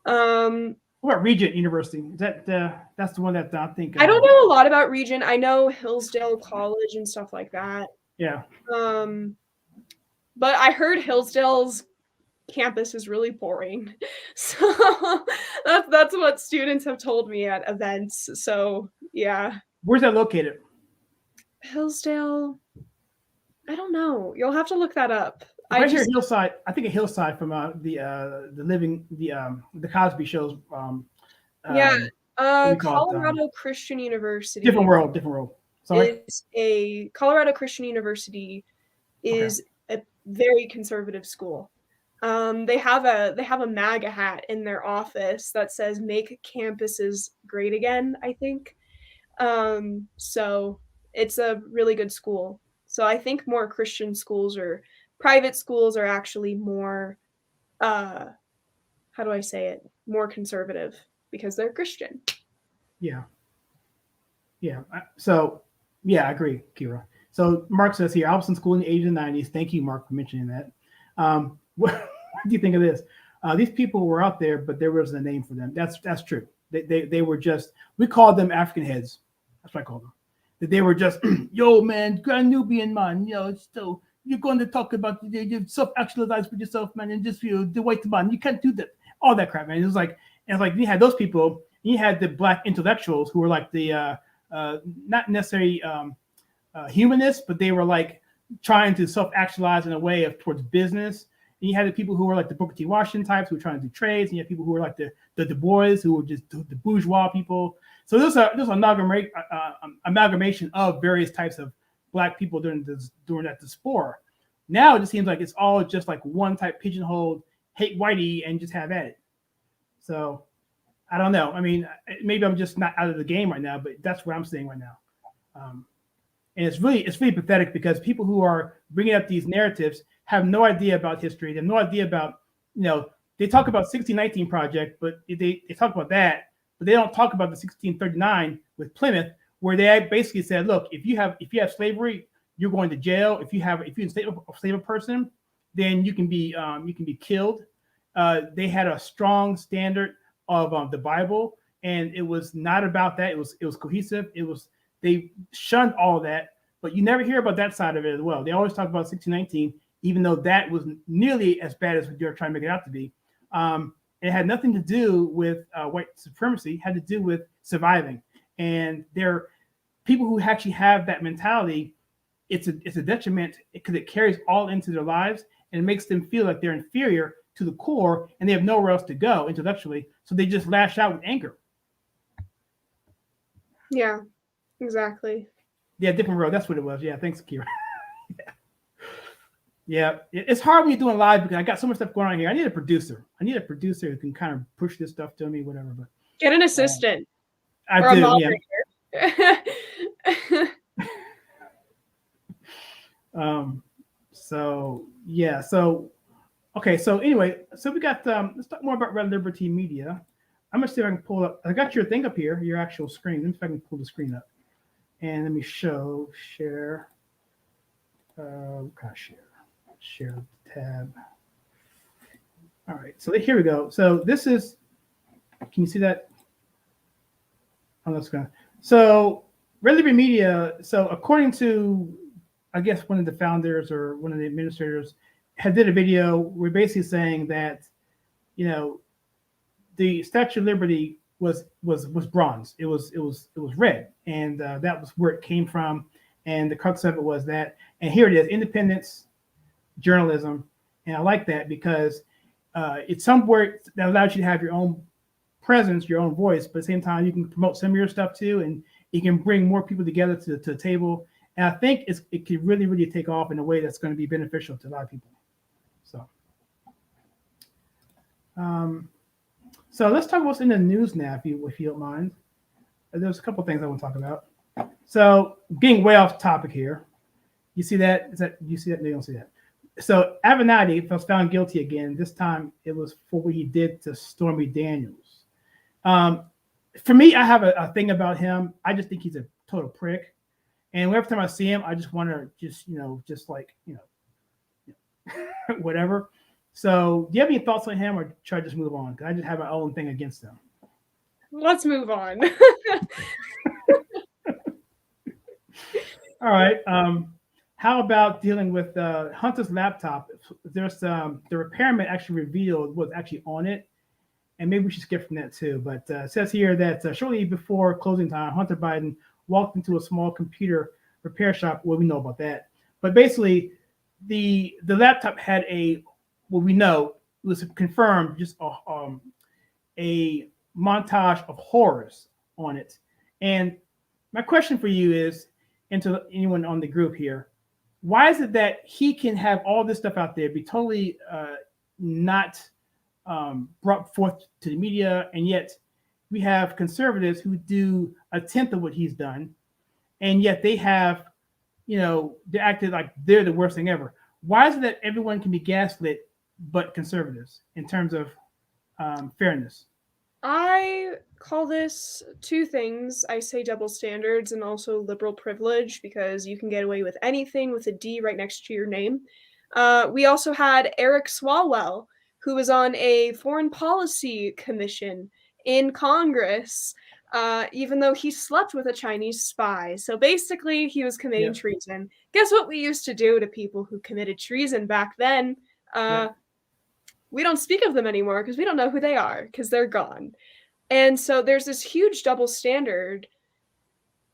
What about Regent University? Is that's the one that I think I don't know a lot about Regent. I know Hillsdale College and stuff like that. Yeah. But I heard Hillsdale's campus is really boring. So that's what students have told me at events. So yeah. Where's that located? Hillsdale, I don't know. You'll have to look that up. Right here, Hillside. I think a Hillside from the Cosby shows. Colorado Christian University. Different world. Sorry. Colorado Christian University is a very conservative school. They have a MAGA hat in their office that says "Make campuses great again," I think. So it's a really good school. So I think more Christian schools or private schools are actually more, how do I say it? More conservative because they're Christian. Yeah. So yeah, I agree, Kyra. So Mark says here, I was in school in the 80s and 90s. Thank you, Mark, for mentioning that. What do you think of this? These people were out there, but there wasn't a name for them. That's true. They were just, we called them African heads. That's what I called them. That they were just, yo, man, Grand Nubian, man, so you're going to talk about you self-actualize with yourself, man, and just the white man. You can't do that. All that crap, man. It was like you had those people. You had the black intellectuals who were like the not necessarily humanists, but they were like trying to self-actualize in a way towards business. And you had the people who were like the Booker T. Washington types who were trying to do trades, and you had people who were like the Du Bois who were just the bourgeois people. So there's an amalgamation of various types of Black people during that diaspora. Now it just seems like it's all just like one type pigeonholed, hate whitey and just have at it. So I don't know. I mean, maybe I'm just not out of the game right now, but that's what I'm seeing right now. And it's really pathetic because people who are bringing up these narratives have no idea about history. They have no idea about, they talk about 1619 Project, but they talk about that, but they don't talk about the 1639 with Plymouth, where they basically said, look, if you have slavery, you're going to jail. If you enslave a person, then you can be killed. They had a strong standard of the Bible, and it was not about that. It was cohesive. They shunned all of that, but you never hear about that side of it as well. They always talk about 1619, even though that was nearly as bad as what you're trying to make it out to be. It had nothing to do with white supremacy. It had to do with surviving. And there are people who actually have that mentality. It's a detriment because it carries all into their lives, and it makes them feel like they're inferior to the core, and they have nowhere else to go intellectually. So they just lash out with anger. Yeah. Exactly. Yeah, different road. That's what it was. Yeah, thanks, Kyra. Yeah, it's hard when you're doing live because I got so much stuff going on here. I need a producer. Who can kind of push this stuff to me, whatever. But get an assistant. I do. Yeah. So okay. So anyway, so we got. Let's talk more about Red Liberty Media. I'm gonna see if I can pull up. I got your thing up here, your actual screen. Let me see if I can pull the screen up. And let me share. Share tab. All right, so here we go. So this is, can you see that? Oh, that's good. So Red Liberty Media, so according to, I guess one of the founders or one of the administrators had did a video, we're basically saying that, the Statue of Liberty was bronze. It was red, and that was where it came from. And the crux of it was that. And here it is: independence, journalism, and I like that because it's somewhere that allows you to have your own presence, your own voice, but at the same time you can promote some of your stuff too, and you can bring more people together to the table. And I think it could really, really take off in a way that's going to be beneficial to a lot of people. So let's talk about what's in the news now, if you don't mind. There's a couple of things I want to talk about. So getting way off topic here. You see that? You see that? They don't see that. So Avenatti was found guilty again. This time it was for what he did to Stormy Daniels. For me, I have a thing about him. I just think he's a total prick. And every time I see him, I just want to whatever. So do you have any thoughts on him, or should I just move on? Because I just have my own thing against him. Let's move on. All right. How about dealing with Hunter's laptop? There's the repairman actually revealed what's actually on it, and maybe we should skip from that too. But it says here that shortly before closing time, Hunter Biden walked into a small computer repair shop. Well, we know about that, but basically, the laptop had what we know was confirmed, just a montage of horrors on it. And my question for you is, and to anyone on the group here, why is it that he can have all this stuff out there, be totally not brought forth to the media, and yet we have conservatives who do a tenth of what he's done, and yet they have, they're acting like they're the worst thing ever. Why is it that everyone can be gaslit but conservatives in terms of fairness? I call this two things. I say double standards and also liberal privilege, because you can get away with anything with a D right next to your name. We also had Eric Swalwell, who was on a foreign policy commission in Congress, even though he slept with a Chinese spy. So basically, he was committing treason. Guess what we used to do to people who committed treason back then? We don't speak of them anymore because we don't know who they are because they're gone. And so there's this huge double standard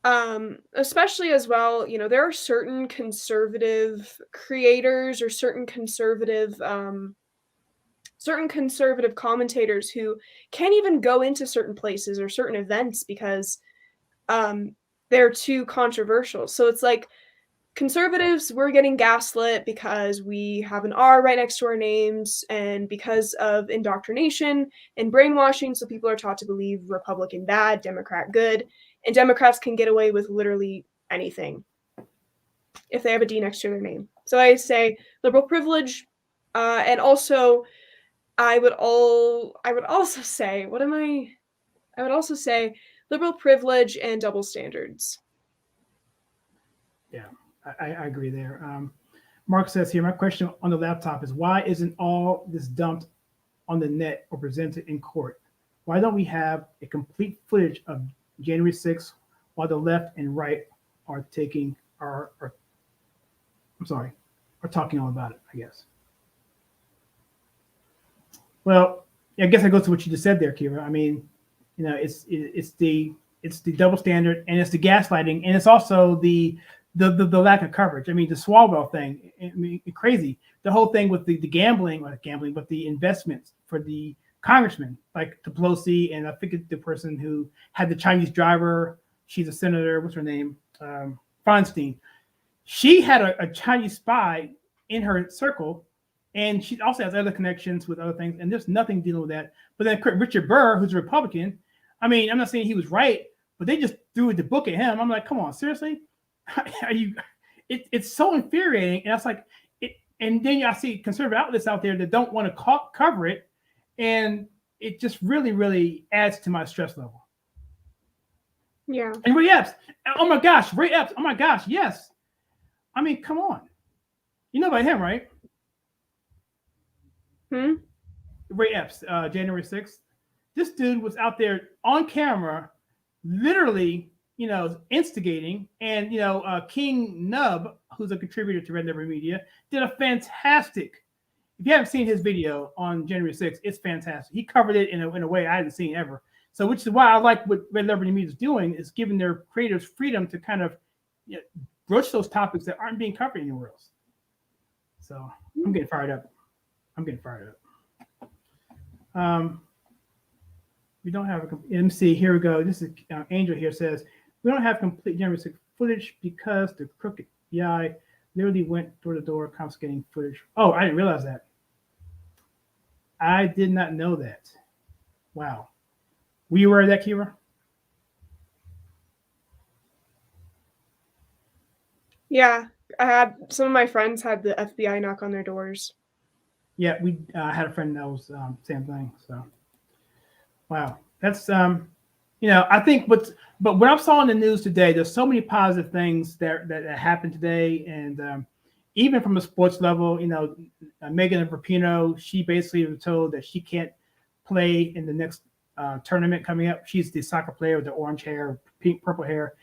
Especially as well, you know, there are certain conservative creators or certain conservative commentators who can't even go into certain places or certain events because um, they're too controversial. So it's like conservatives, we're getting gaslit because we have an R right next to our names and because of indoctrination and brainwashing. So people are taught to believe Republican bad, Democrat good, and Democrats can get away with literally anything if they have a D next to their name. So I say liberal privilege, and also I would also say what am I would also say liberal privilege and double standards. Yeah, I agree there. Mark says here, my question on the laptop is why isn't all this dumped on the net or presented in court? Why don't we have a complete footage of January 6th while the left and right are taking are I'm sorry, are talking all about it, I guess. Well, I guess that goes to what you just said there, Kyra. I mean, it's the double standard and it's the gaslighting and it's also the lack of coverage. I mean, the Swalwell thing, I mean, crazy. The whole thing with the gambling, or gambling, but the investments for the congressman, like the Pelosi, and I think the person who had the Chinese driver. She's a senator. What's her name? Feinstein. She had a Chinese spy in her circle, and she also has other connections with other things. And there's nothing dealing with that. But then Richard Burr, who's a Republican, I mean, I'm not saying he was right, but they just threw the book at him. I'm like, come on, seriously? Are you? It's so infuriating, and it's like, and then I see conservative outlets out there that don't want to cover it, and it just really, really adds to my stress level. Yeah. And Ray Epps, oh my gosh, Ray Epps, oh my gosh, yes. I mean, come on, you know about him, right? Ray Epps, January 6th. This dude was out there on camera, literally, instigating. And, King Nub, who's a contributor to Red Letter Media, did a fantastic. If you haven't seen his video on January 6th, it's fantastic. He covered it in a way I hadn't seen ever. So, which is why I like what Red Liberty Media is doing, is giving their creators freedom to kind of broach those topics that aren't being covered anywhere else. So, I'm getting fired up. We don't have a MC. Here we go. This is Angel here says we don't have complete January 6th footage because the crooked PI literally went door to door confiscating footage. Oh, I didn't realize that. I did not know that. Wow. Were you aware of that, Kyra? Yeah, I had some of my friends had the FBI knock on their doors. Yeah, we had a friend that was same thing. So, wow, that's I think but what I saw in the news today, there's so many positive things that happened today, and even from a sports level, Megan Rapinoe, she basically was told that she can't play in the next tournament coming up. She's the soccer player with the orange hair, purple hair,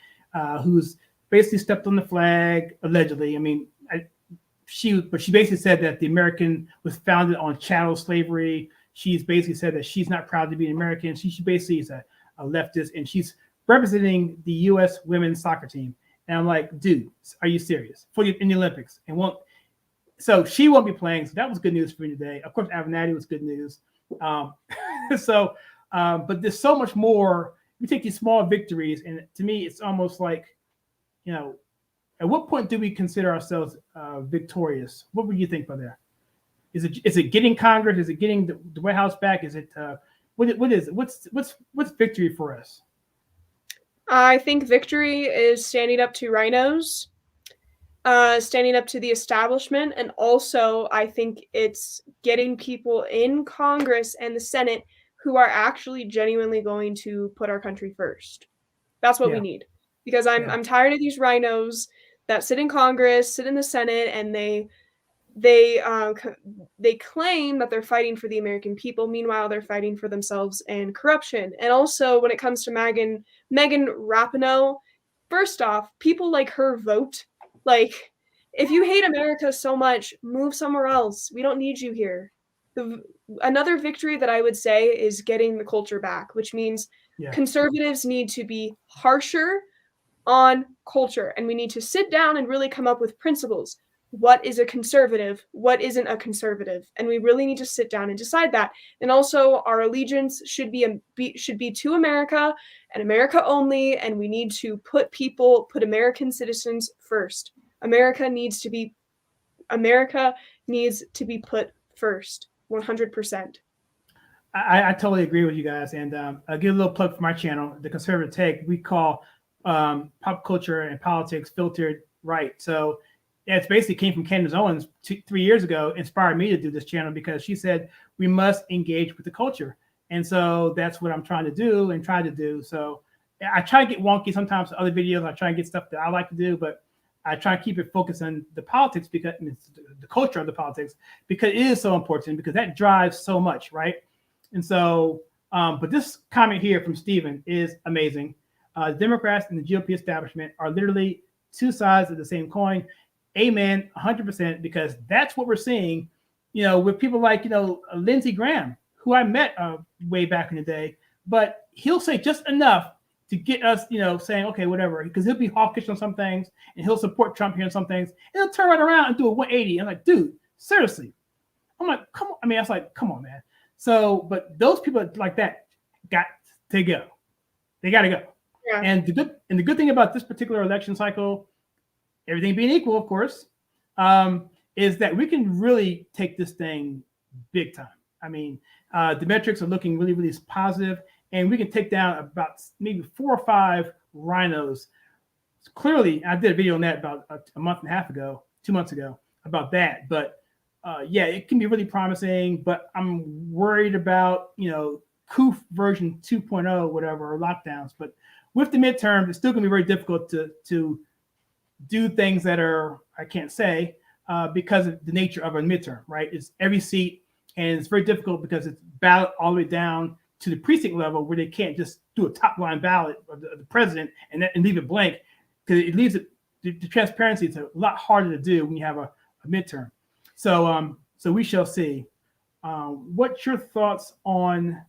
who's basically stepped on the flag allegedly. I mean, she basically said that the American was founded on chattel slavery. She's basically said that she's not proud to be an American. She basically is a leftist, and she's representing the U.S. women's soccer team. And I'm like, dude, are you serious? In the Olympics, so she won't be playing. So that was good news for me today. Of course, Avenatti was good news. But there's so much more. We take these small victories, and to me, it's almost like, at what point do we consider ourselves victorious? What would you think about that? Is it getting Congress? Is it getting the White House back? Is it what is it? What's victory for us? I think victory is standing up to rhinos, standing up to the establishment, and also I think it's getting people in Congress and the Senate who are actually genuinely going to put our country first. That's what we need, because I'm tired of these rhinos that sit in Congress, sit in the Senate, and they claim that they're fighting for the American people. Meanwhile, they're fighting for themselves and corruption. And also, when it comes to Megan Rapinoe, first off, people like her vote. Like, if you hate America so much, move somewhere else. We don't need you here. Another victory that I would say is getting the culture back, which means conservatives need to be harsher on culture, and we need to sit down and really come up with principles. What is a conservative? What isn't a conservative? And we really need to sit down and decide that. And also, our allegiance should be to America and America only. And we need to put American citizens first. America needs to be put first, 100%. I totally agree with you guys. And I'll give a little plug for my channel, The Conservative Take. We call pop culture and politics filtered right. So it's basically came from Candace Owens 3 years ago, inspired me to do this channel because she said we must engage with the culture. And so that's what I'm trying to do and try to do. So I try to get wonky sometimes in other videos. I try and get stuff that I like to do, but I try to keep it focused on the politics because the culture of the politics, because it is so important, because that drives so much, right? And so, but this comment here from Stephen is amazing. Democrats and the GOP establishment are literally two sides of the same coin. Amen, 100%, because that's what we're seeing, with people like, Lindsey Graham, who I met way back in the day, but he'll say just enough to get us, saying, okay, whatever, because he'll be hawkish on some things and he'll support Trump here on some things. And he'll turn right around and do a 180. I'm like, dude, seriously. I'm like, come on. I mean, I was like, come on, man. So, but those people like that got to go. They got to go. Yeah. And the good thing about this particular election cycle, everything being equal, of course, is that we can really take this thing big time. I mean, the metrics are looking really, really positive, and we can take down about maybe 4 or 5 rhinos. Clearly, I did a video on that about a month and a half ago, 2 months ago, about that. But yeah, it can be really promising, but I'm worried about, COOF version 2.0, whatever, or lockdowns. But with the midterm, it's still going to be very difficult to do things that are, I can't say, because of the nature of a midterm, right? It's every seat, and it's very difficult because it's ballot all the way down to the precinct level, where they can't just do a top line ballot of the president and leave it blank, because it leaves it, the transparency is a lot harder to do when you have a midterm. So we shall see. What's your thoughts on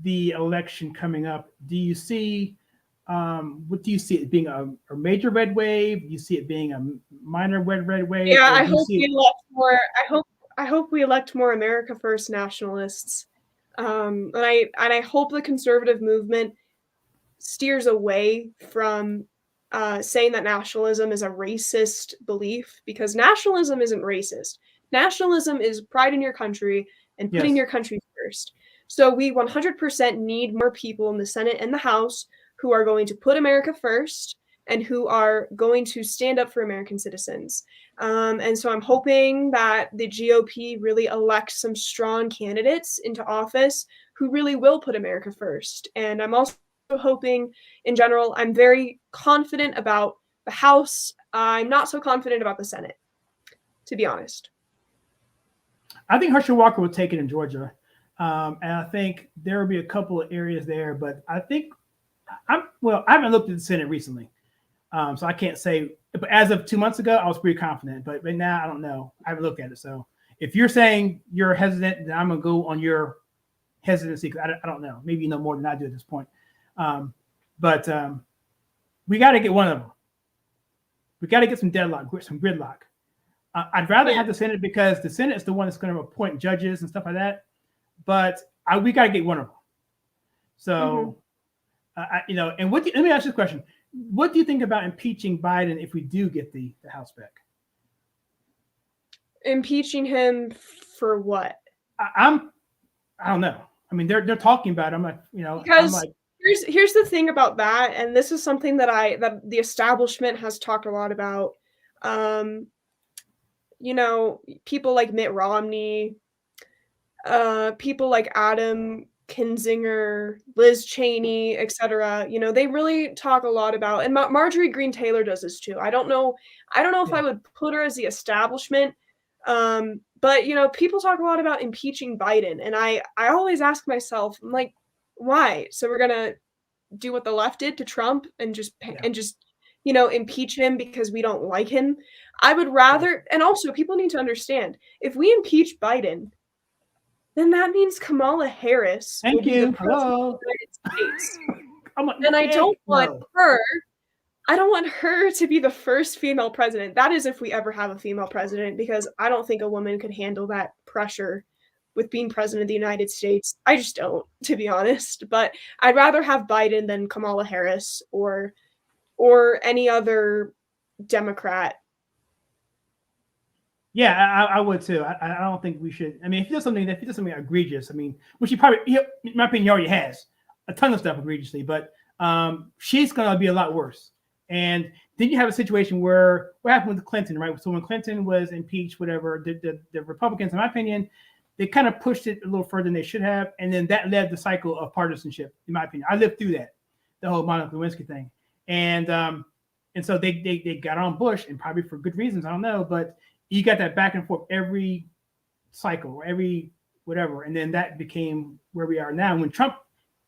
the election coming up? Do you see, what do you see it being, a major red wave? Do you see it being a minor red wave? Yeah, I hope we elect more. I hope we elect more America First nationalists. And I hope the conservative movement steers away from saying that nationalism is a racist belief, because nationalism isn't racist. Nationalism is pride in your country and putting your country first. So we 100% need more people in the Senate and the House who are going to put America first and who are going to stand up for American citizens. And so I'm hoping that the GOP really elects some strong candidates into office who really will put America first. And I'm also hoping, in general, I'm very confident about the House. I'm not so confident about the Senate, to be honest. I think Herschel Walker will take it in Georgia. And I think there will be a couple of areas there, but I think I haven't looked at the Senate recently. So I can't say, but as of 2 months ago, I was pretty confident, but right now I don't know. I haven't looked at it. So if you're saying you're hesitant, then I'm going to go on your hesitancy, because I don't know. Maybe you know more than I do at this point. But we got to get one of them. We got to get some gridlock. I'd rather have the Senate, because the Senate is the one that's going to appoint judges and stuff like that. But we got to get one of them. So, and let me ask you this question. What do you think about impeaching Biden if we do get the House back? Impeaching him for what? I don't know. I mean, they're talking about it. I'm like, because I'm like, here's the thing about that, and this is something that the establishment has talked a lot about. People like Mitt Romney, people like Adam Kinzinger, Liz Cheney, etc. They really talk a lot about, and Marjorie Greene Taylor does this too. I don't know if I would put her as the establishment, but people talk a lot about impeaching Biden, and I always ask myself, I'm like, why? So we're gonna do what the left did to Trump and just impeach him because we don't like him? I would rather, and also people need to understand, if we impeach Biden, then that means Kamala Harris will be the president of the United States. And I don't want her I don't want her to be the first female president. That is if we ever have a female president, because I don't think a woman could handle that pressure with being president of the United States. I just don't, to be honest. But I'd rather have Biden than Kamala Harris or any other Democrat. Yeah, I would too. I don't think we should. I mean, if he does something egregious, I mean, which he probably, in my opinion, he already has a ton of stuff egregiously, but she's gonna be a lot worse. And then you have a situation where what happened with Clinton, right? So when Clinton was impeached, whatever, the Republicans, in my opinion, they kind of pushed it a little further than they should have, and then that led the cycle of partisanship. In my opinion, I lived through that, the whole Monica Lewinsky thing, and so they got on Bush, and probably for good reasons, I don't know, but you got that back and forth every cycle, every whatever, and then that became where we are now. When Trump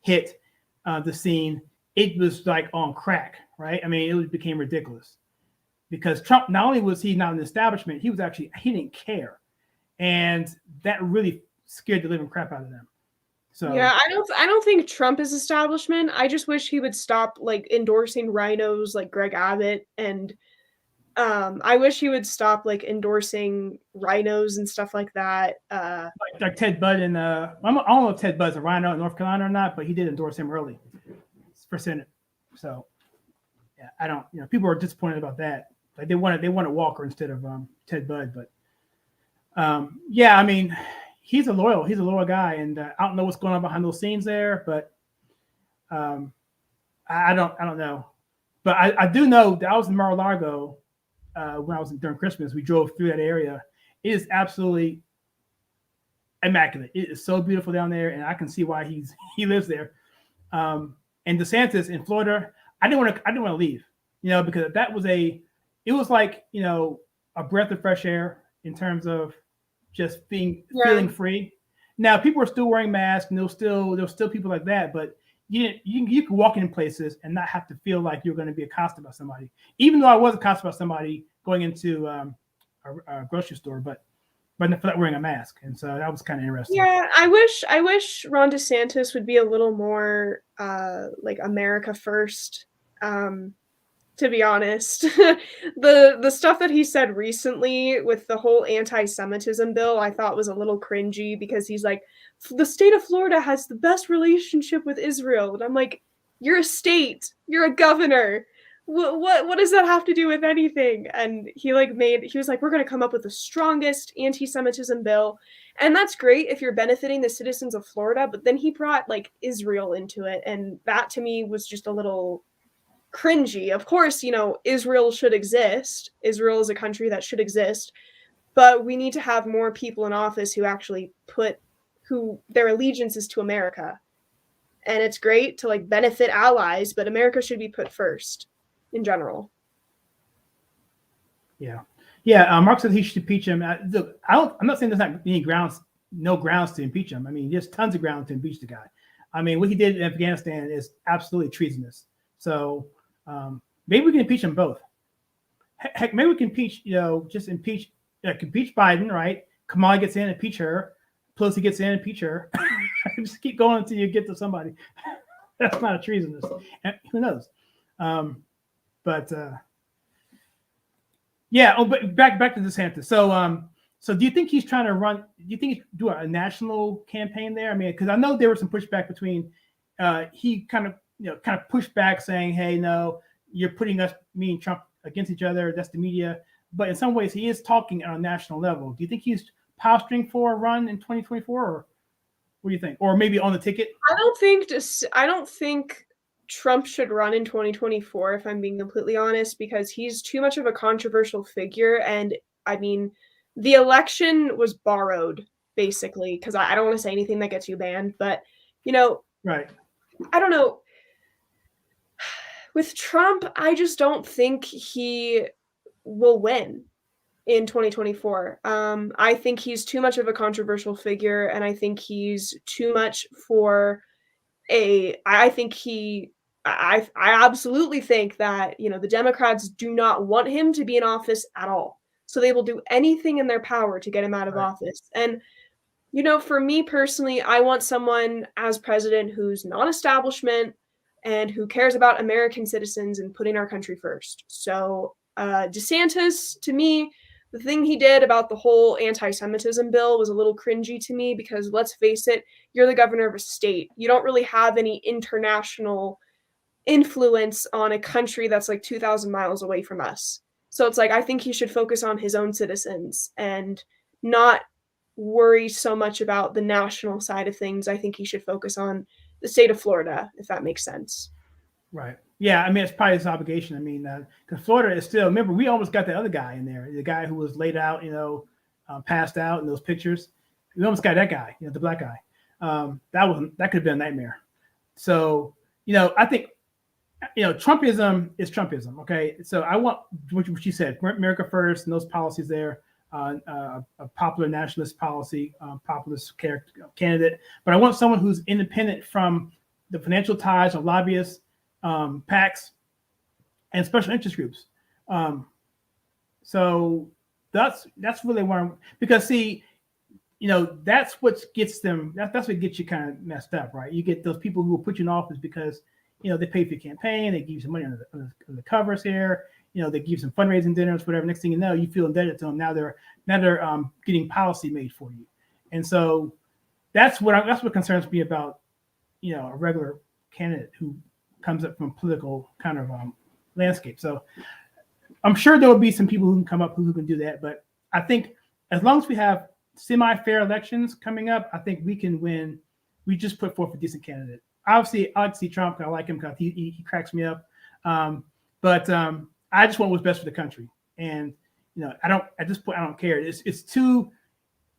hit the scene, it was like on crack, right? I mean, it became ridiculous because Trump, not only was he not an establishment, he didn't care, and that really scared the living crap out of them. So yeah, I don't think Trump is establishment. I just wish he would stop like endorsing rhinos like Greg Abbott, and I wish he would stop like endorsing rhinos and stuff like that. Like Ted Budd, and I don't know if Ted Budd's a rhino in North Carolina or not, but he did endorse him early for Senate. So yeah, I don't, people are disappointed about that. Like they wanted Walker instead of Ted Budd, but yeah, I mean, he's a loyal guy, and I don't know what's going on behind those scenes there, but I don't know. But I do know that I was in Mar-a-Lago when I was during Christmas. We drove through that area. It is absolutely immaculate. It is so beautiful down there, and I can see why he lives there. And DeSantis in Florida, I didn't want to leave, because it was like, a breath of fresh air in terms of just feeling free. Now people are still wearing masks, and there's still people like that, but you can walk in places and not have to feel like you're going to be accosted by somebody. Even though I was accosted by somebody going into a grocery store, but not wearing a mask, and so that was kind of interesting. Yeah, I wish Ron DeSantis would be a little more like America first. To be honest, the stuff that he said recently with the whole anti-Semitism bill, I thought was a little cringy, because he's like, the state of Florida has the best relationship with Israel, and I'm like, you're a state, you're a governor. What does that have to do with anything? And he was like, we're going to come up with the strongest anti-Semitism bill. And that's great if you're benefiting the citizens of Florida. But then he brought like Israel into it. And that to me was just a little cringy. Of course, Israel should exist. Israel is a country that should exist. But we need to have more people in office who actually who their allegiance is to America. And it's great to like benefit allies, but America should be put first. In general. Yeah. Mark said he should impeach him. I'm not saying there's not no grounds to impeach him. I mean, there's tons of grounds to impeach the guy. I mean, what he did in Afghanistan is absolutely treasonous. So maybe we can impeach them both. Heck, maybe we can impeach, impeach Biden, right? Kamala gets in, impeach her. Pelosi gets in, impeach her. Just keep going until you get to somebody. That's not a treasonous. And who knows? But yeah. Oh, but back to DeSantis. So do you think he's trying to run? Do you think he's do a national campaign there? I mean, because I know there was some pushback between. He kind of pushed back, saying, "Hey, no, you're putting me and Trump against each other. That's the media." But in some ways, he is talking on a national level. Do you think he's posturing for a run in 2024, or what do you think? Or maybe on the ticket? I don't think Trump should run in 2024, if I'm being completely honest, because he's too much of a controversial figure. And I mean, the election was borrowed, basically, because I don't want to say anything that gets you banned, but, right. I don't know. With Trump, I just don't think he will win in 2024. I think he's too much of a controversial figure, and I think he's too much for I absolutely think that, the Democrats do not want him to be in office at all. So they will do anything in their power to get him out of office. And, for me personally, I want someone as president who's non-establishment and who cares about American citizens and putting our country first. So DeSantis, to me, the thing he did about the whole anti-Semitism bill was a little cringy to me, because let's face it, you're the governor of a state. You don't really have any international influence on a country that's like 2,000 miles away from us. So it's like, I think he should focus on his own citizens and not worry so much about the national side of things. I think he should focus on the state of Florida, if that makes sense. Right. Yeah. I mean, it's probably his obligation. I mean, because Florida is still, remember, we almost got the other guy in there, the guy who was laid out, passed out in those pictures. We almost got that guy, the black guy. That could have been a nightmare. So, I think, Trumpism is Trumpism. Okay. So I want what you said, America first, and those policies there, a popular nationalist policy, populist candidate. But I want someone who's independent from the financial ties of lobbyists, PACs, and special interest groups. So that's really where I'm, because see, that's what gets them. That's what gets you kind of messed up, right? You get those people who will put you in office because they pay for your campaign, they give you some money on the covers here, they give you some fundraising dinners, whatever. Next thing you know, you feel indebted to them. Now they're getting policy made for you, and so that's what concerns me about a regular candidate who comes up from a political kind of landscape. So I'm sure there will be some people who can come up who can do that, but I think as long as we have semi-fair elections coming up, I think we can win. We just put forth a decent candidate. Obviously, I like to see Trump. I like him because he cracks me up. But I just want what's best for the country. And at this point I don't care. There's too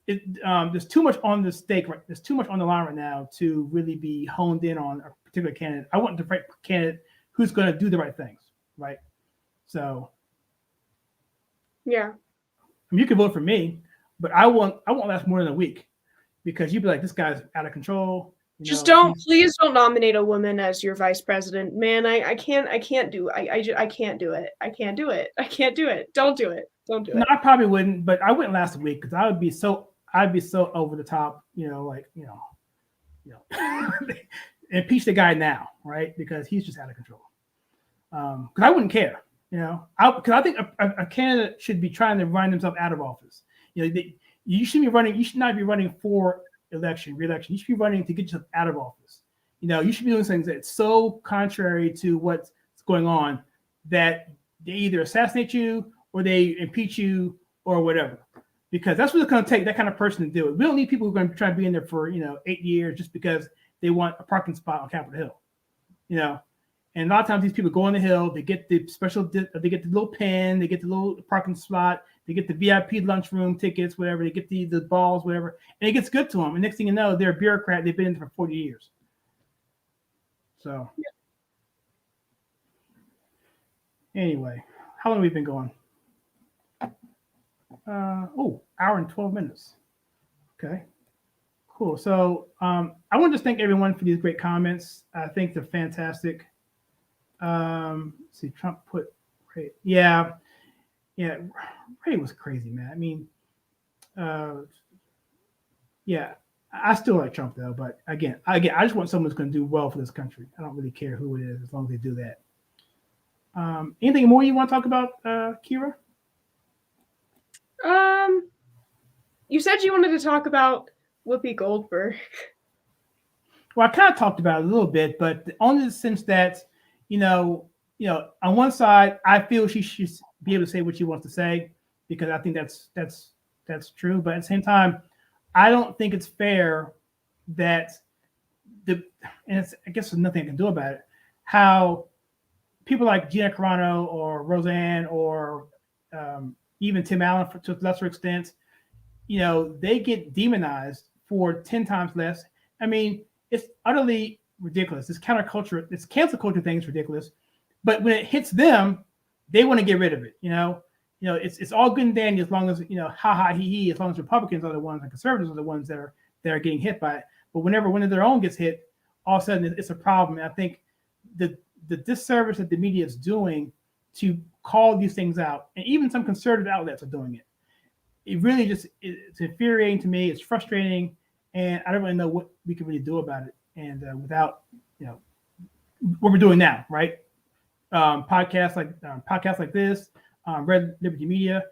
much on the stake. Right? There's too much on the line right now to really be honed in on a particular candidate. I want the right candidate who's going to do the right things. Right. So. Yeah. I mean, you can vote for me, but I won't last more than a week, because you'd be like, this guy's out of control. Please don't nominate a woman as your vice president, man. I can't do it. I can't do it. I can't do it. I can't do it. Don't do it. Don't do it. No, I probably wouldn't, but I wouldn't last a week, because I'd be so over the top, impeach the guy now, right? Because he's just out of control. Because I wouldn't care, because I think a candidate should be trying to run themselves out of office. You should not be running for re-election. You should be running to get yourself out of office. You should be doing things that's so contrary to what's going on that they either assassinate you or they impeach you or whatever. Because that's what it's going to take, that kind of person to do it. We don't need people who are going to try to be in there for 8 years just because they want a parking spot on Capitol Hill. And a lot of times these people go on the Hill, they get the they get the little pen, they get the little parking spot, they get the VIP lunchroom tickets, whatever, they get the balls, whatever, and it gets good to them. And next thing you know, they're a bureaucrat. They've been in there for 40 years. So anyway, how long have we been going? Hour and 12 minutes. Okay, cool. So I want to just thank everyone for these great comments. I think they're fantastic. See, Trump put Ray. Yeah, Ray was crazy, man. I mean, yeah, I still like Trump though. But again, I just want someone who's going to do well for this country. I don't really care who it is, as long as they do that. Anything more you want to talk about, Kyra? You said you wanted to talk about Whoopi Goldberg. Well, I kind of talked about it a little bit, but only in the sense that, on one side, I feel she should be able to say what she wants to say, because I think that's true. But at the same time, I don't think it's fair that I guess there's nothing I can do about it, how people like Gina Carano or Roseanne or even Tim Allen, to a lesser extent, they get demonized for 10 times less. I mean, it's utterly ridiculous. This counterculture, this cancel culture thing is ridiculous. But when it hits them, they want to get rid of it. It's all good and dandy as long as, ha ha he, as long as Republicans are the ones and conservatives are the ones that are getting hit by it. But whenever one of their own gets hit, all of a sudden it's a problem. And I think the disservice that the media is doing to call these things out, and even some conservative outlets are doing it. It really it's infuriating to me. It's frustrating, and I don't really know what we can really do about it. And without, what we're doing now, right? Podcasts like this, Red Liberty Media,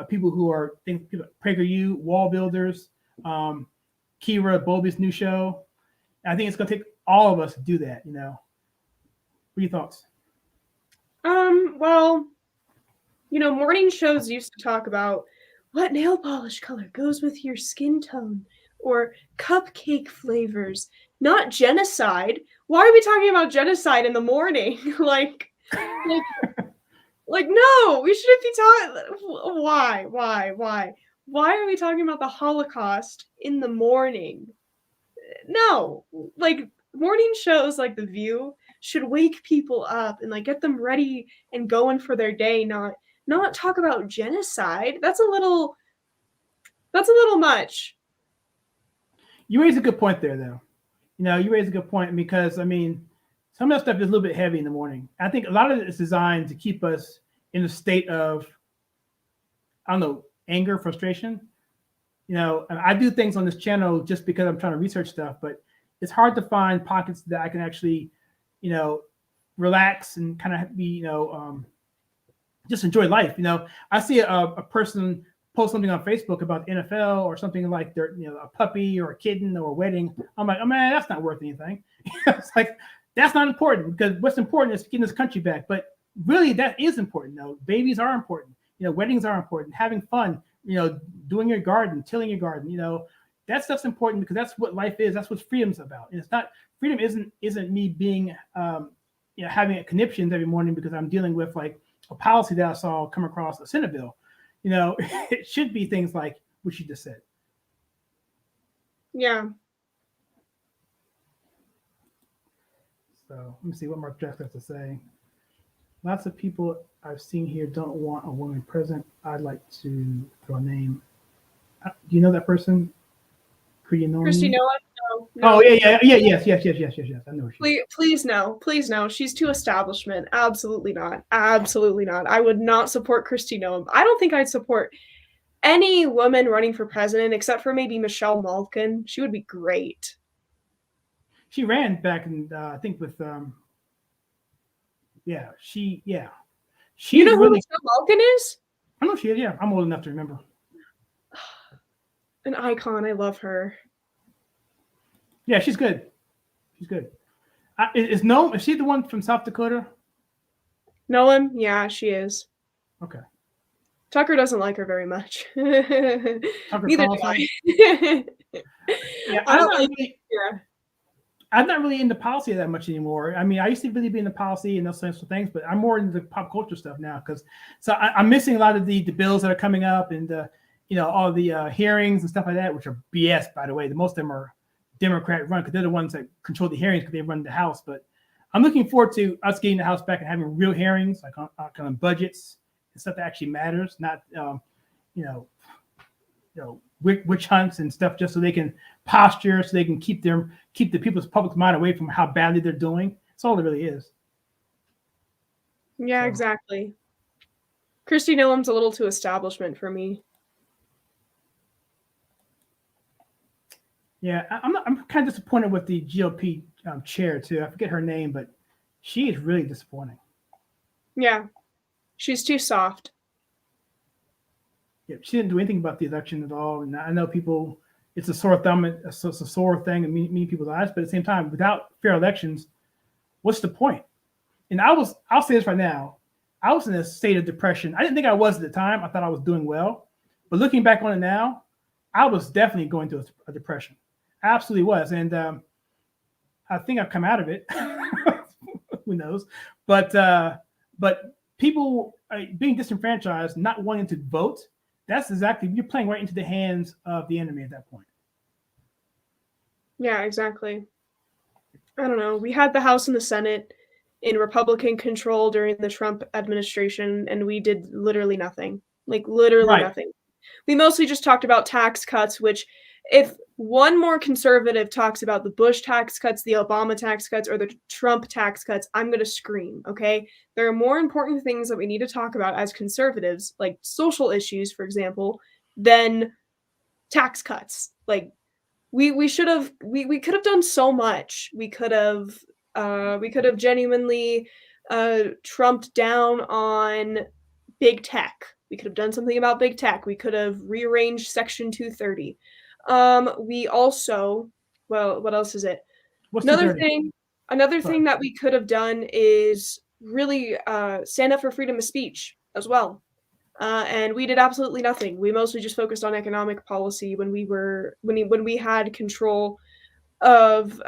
people who are PragerU, Wall Builders, Kyra, Bowlby's new show. I think it's going to take all of us to do that. What are your thoughts? Well, morning shows used to talk about what nail polish color goes with your skin tone or cupcake flavors, not genocide. Why are we talking about genocide in the morning? like, no, we shouldn't be talking. Why are we talking about the Holocaust in the morning? No, morning shows like The View should wake people up and get them ready and going for their day, not talk about genocide. That's a little much. You raise a good point there, though. You raise a good point because, some of that stuff is a little bit heavy in the morning. I think a lot of it is designed to keep us in a state of, I don't know, anger, frustration. And I do things on this channel just because I'm trying to research stuff, but it's hard to find pockets that I can actually, relax and kind of be, just enjoy life. I see a person post something on Facebook about the NFL or something like their, a puppy or a kitten or a wedding. I'm like, oh man, that's not worth anything. It's like, that's not important because what's important is getting this country back. But really, that is important. Babies are important. Weddings are important. Having fun. Doing your garden, tilling your garden. That stuff's important because that's what life is. That's what freedom's about. And it's not freedom. Isn't me being having conniptions every morning because I'm dealing with like a policy that I saw come across a Senate bill. It should be things like what you just said. Yeah. So let me see what Mark Jackson has to say. Lots of people I've seen here don't want a woman present. I'd like to throw a name. Do you know that person? Christy Noah? No. Oh yeah. Yes. I know she. Please no. She's too establishment. Absolutely not. I would not support Christy Noah. I don't think I'd support any woman running for president except for maybe Michelle Malkin. She would be great. She ran back in, I think with, she. You know who Michelle Malkin is? I know she is. Yeah, I'm old enough to remember. An icon. I love her. Yeah, she's good. Is she the one from South Dakota? Noam? Yeah, she is. Okay. Tucker doesn't like her very much. Neither do I. Yeah, I'm not really into policy that much anymore. I used to really be into policy and those sorts of things, but I'm more into pop culture stuff now because I'm missing a lot of the bills that are coming up and all the hearings and stuff like that, which are BS, by the way. Most of them are Democrat run because they're the ones that control the hearings because they run the House. But I'm looking forward to us getting the House back and having real hearings, like on kind of budgets and stuff that actually matters, not witch hunts and stuff just so they can posture, so they can keep the people's public mind away from how badly they're doing. That's all it really is. Yeah, exactly. Christy Noam's a little too establishment for me. Yeah, I'm kind of disappointed with the GOP chair too. I forget her name, but she is really disappointing. Yeah, she's too soft. Yeah, she didn't do anything about the election at all. And I know people, it's a sore thumb, it's a sore thing in many people's eyes. But at the same time, without fair elections, what's the point? And I'll say this right now, I was in a state of depression. I didn't think I was at the time. I thought I was doing well. But looking back on it now, I was definitely going through a depression. I absolutely was. And I think I've come out of it. Who knows? But people being disenfranchised, not wanting to vote, that's exactly, you're playing right into the hands of the enemy at that point. Yeah, exactly. I don't know. We had the House and the Senate in Republican control during the Trump administration, and we did literally nothing. Nothing. We mostly just talked about tax cuts, which if one more conservative talks about the Bush tax cuts, the Obama tax cuts, or the Trump tax cuts, I'm going to scream, okay? There are more important things that we need to talk about as conservatives, like social issues, for example, than tax cuts. Like, we could have done so much. We could have We could have genuinely trumped down on big tech. We could have done something about big tech. We could have rearranged Section 230. We also, well, what else is it? What's Another 230? thing that we could have done is really stand up for freedom of speech as well. And we did absolutely nothing. We mostly just focused on economic policy when we had control of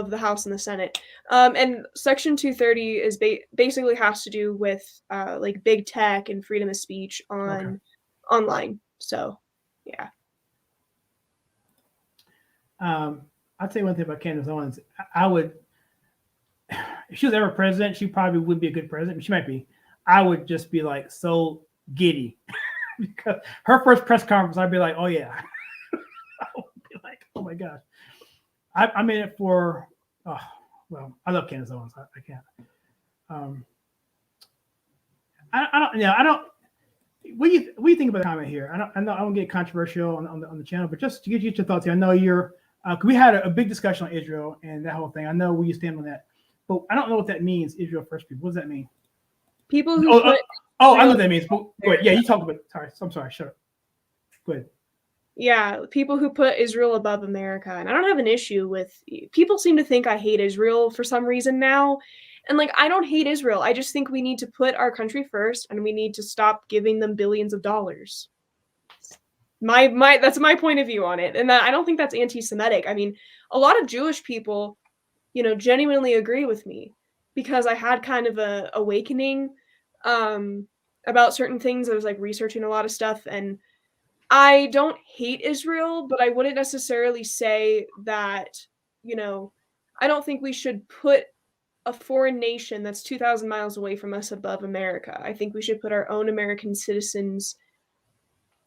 the House and the Senate. And Section 230 is basically has to do with like big tech and freedom of speech online. So, yeah. I'll tell you one thing about Candace Owens. I would, if she was ever president, she probably would be a good president. She might be. I would just be like so giddy because her first press conference, I'd be like, oh yeah. I would be like, oh my gosh. I'm in it for, well, I love Candace Owens. I can't. I don't. What do you think about the comment here? I don't get controversial on the channel, but just to get your thoughts here. I know you're. We had a big discussion on Israel and that whole thing. I know where you stand on that, but I don't know what that means. Israel first people. What does that mean? People who put. I know what that means. But go ahead. Yeah, you talk about it. Sorry, I'm sorry. Shut up. Go ahead. Yeah, people who put Israel above America. And I don't have an issue with people seem to think I hate Israel for some reason now. And like I don't hate Israel. I just think we need to put our country first and we need to stop giving them billions of dollars. That's my point of view on it. And that, I don't think that's anti-Semitic. I mean, a lot of Jewish people, genuinely agree with me because I had kind of a awakening about certain things. I was like researching a lot of stuff and I don't hate Israel, but I wouldn't necessarily say that, I don't think we should put a foreign nation that's 2,000 miles away from us above America. I think we should put our own American citizens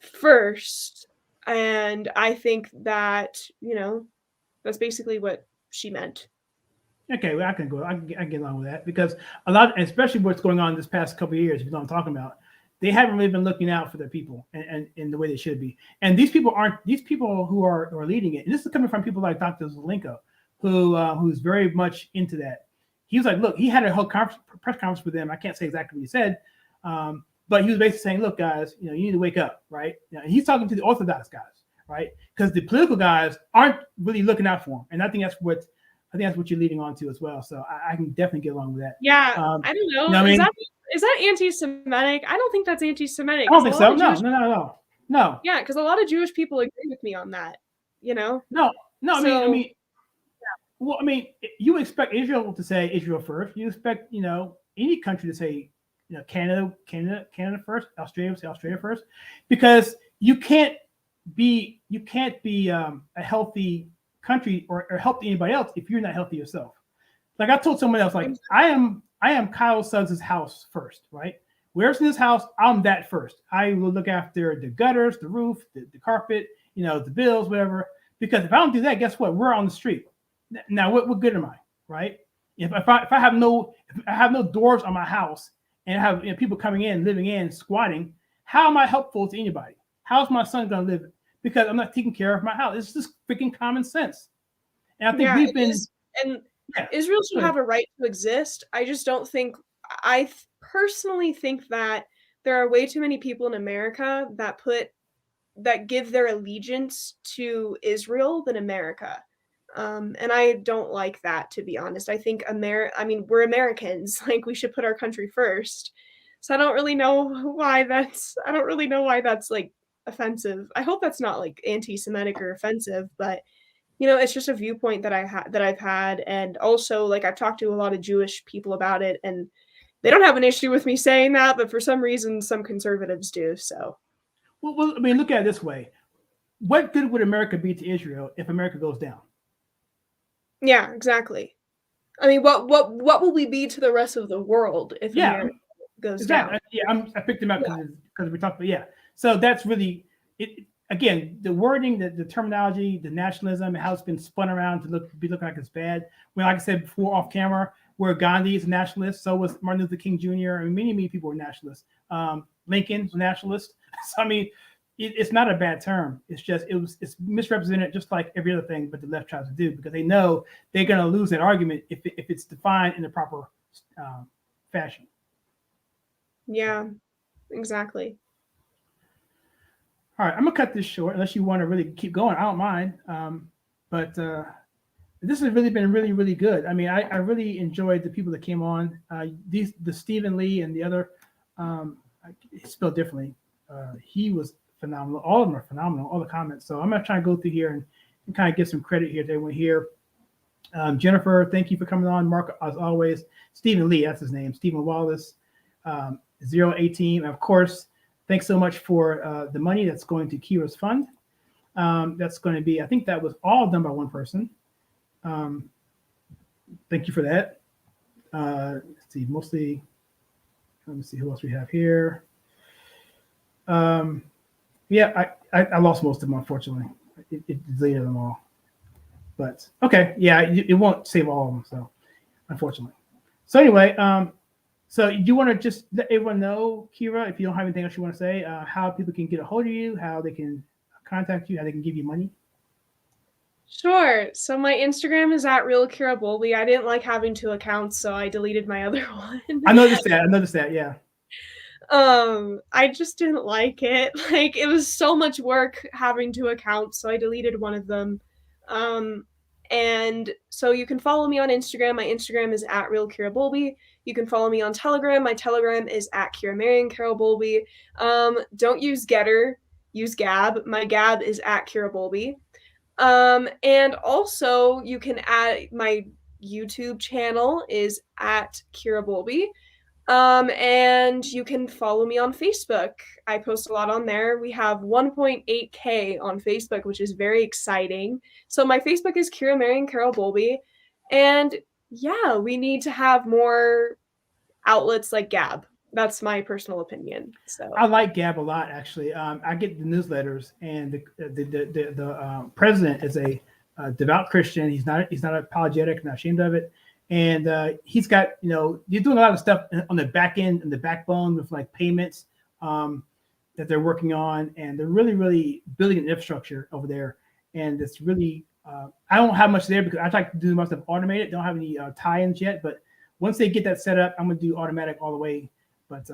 first. And I think that, that's basically what she meant. Okay, well, I can get along with that because a lot, especially what's going on this past couple of years, you know what I'm talking about. They haven't really been looking out for their people and in the way they should be. And these people who are leading it. And this is coming from people like Dr. Zelenko, who's very much into that. He was like, look, he had a whole press conference with them. I can't say exactly what he said, but he was basically saying, look, guys, you need to wake up, right? He's talking to the Orthodox guys, right? Because the political guys aren't really looking out for him. And I think that's what you're leading on to as well. So I can definitely get along with that. Yeah, I don't know. Is that anti-Semitic? I don't think that's anti-Semitic. I don't think so. No. Yeah, because a lot of Jewish people agree with me on that. No. Well, you expect Israel to say Israel first. You expect any country to say Canada first. Australia say Australia first, because you can't be a healthy country or help anybody else if you're not healthy yourself. Like I told someone else, like I am Kyle Suggs' house first, right? Where's in this house, I'm that first. I will look after the gutters, the roof, the carpet, the bills, whatever. Because if I don't do that, guess what? We're on the street. Now, what good am I, right? If I have no doors on my house and I have people coming in, living in, squatting, how am I helpful to anybody? How's my son going to live? Because I'm not taking care of my house. It's just freaking common sense. And I think we've been. Israel should have a right to exist. I just don't think. I personally think that there are way too many people in America that give their allegiance to Israel than America. And I don't like that, to be honest. I think we're Americans. Like we should put our country first. So I don't really know why that's like offensive. I hope that's not like anti-Semitic or offensive, but it's just a viewpoint that I've had. And also like I've talked to a lot of Jewish people about it and they don't have an issue with me saying that, but for some reason some conservatives do. So well, look at it this way. What good would America be to Israel if America goes down? Yeah, exactly. What will we be to the rest of the world if America goes down? Yeah, I picked him up because we talked about So that's really it. Again, the wording, the terminology, the nationalism, and how it's been spun around to be looking like it's bad. When, like I said before, off camera, where Gandhi is a nationalist, so was Martin Luther King Jr. Many people were nationalists. Lincoln was a nationalist. So it's not a bad term. It's just it's misrepresented just like every other thing, but the left tries to do because they know they're going to lose that argument if it's defined in the proper fashion. Yeah, exactly. All right, I'm gonna cut this short unless you want to really keep going. I don't mind. But this has really been really good. I mean, I really enjoyed the people that came on. The Stephen Lee and the other, spelled differently. He was phenomenal. All of them are phenomenal. All the comments. So I'm gonna try and go through here and kind of give some credit here to everyone here. Jennifer, thank you for coming on. Mark, as always. Stephen Lee, that's his name. Stephen Wallace, 018. Of course, thanks so much for the money that's going to Kyra's fund. That's going to be, I think that was all done by one person. Thank you for that. Let's see, mostly, let me see who else we have here. Yeah, I lost most of them, unfortunately. It deleted them all. But okay, yeah, it won't save all of them, so unfortunately. So anyway, so you want to just let everyone know, Kyra, if you don't have anything else you want to say, how people can get a hold of you, how they can contact you, how they can give you money? Sure. So my Instagram is at real Kyra Bowlby. I didn't like having 2 accounts, so I deleted my other one. I noticed that, yeah. I just didn't like it. Like, it was so much work having 2 accounts, so I deleted one of them. And so you can follow me on Instagram. My Instagram is at real Kyra Bowlby. You can follow me on Telegram. My Telegram is at Kyra Marion Carol Bowlby. Don't use Getter, use Gab. My Gab is at Kyra Bowlby. And also you can add my YouTube channel is at Kyra Bowlby. And you can follow me on Facebook. I post a lot on there. We have 1.8K on Facebook, which is very exciting. So my Facebook is Kyra Marion Carol Bowlby. And yeah, we need to have more outlets like Gab. That's my personal opinion. So I like Gab a lot, actually. I get the newsletters, and the president is a devout Christian. He's not apologetic, not ashamed of it. And he's got, you're doing a lot of stuff on the back end and the backbone with like payments that they're working on. And they're really building an infrastructure over there. And it's really, I don't have much there because I like to do my stuff automated. Don't have any tie-ins yet. But once they get that set up, I'm going to do automatic all the way. But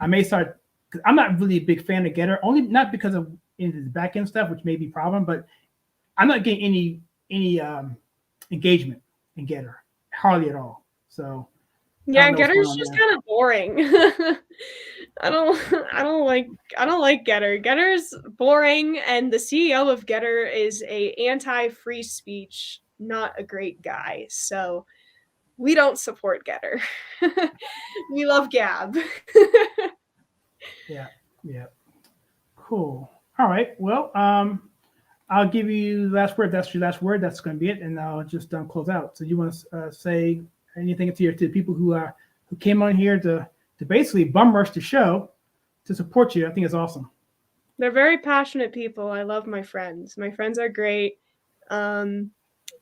I may start, because I'm not really a big fan of Getter, only not because of into the back end stuff, which may be a problem, but I'm not getting any engagement in Getter. Hardly at all. So yeah, Getter's just kind of boring. I don't like Getter. Getter's boring, and the CEO of Getter is a anti-free speech, not a great guy. So we don't support Getter. We love Gab. Yeah. Cool. All right. Well, I'll give you the last word. That's your last word. That's going to be it, and I'll just close out. So you want to say anything to the people who came on here to basically bum rush the show to support you? I think it's awesome. They're very passionate people. I love my friends. My friends are great, and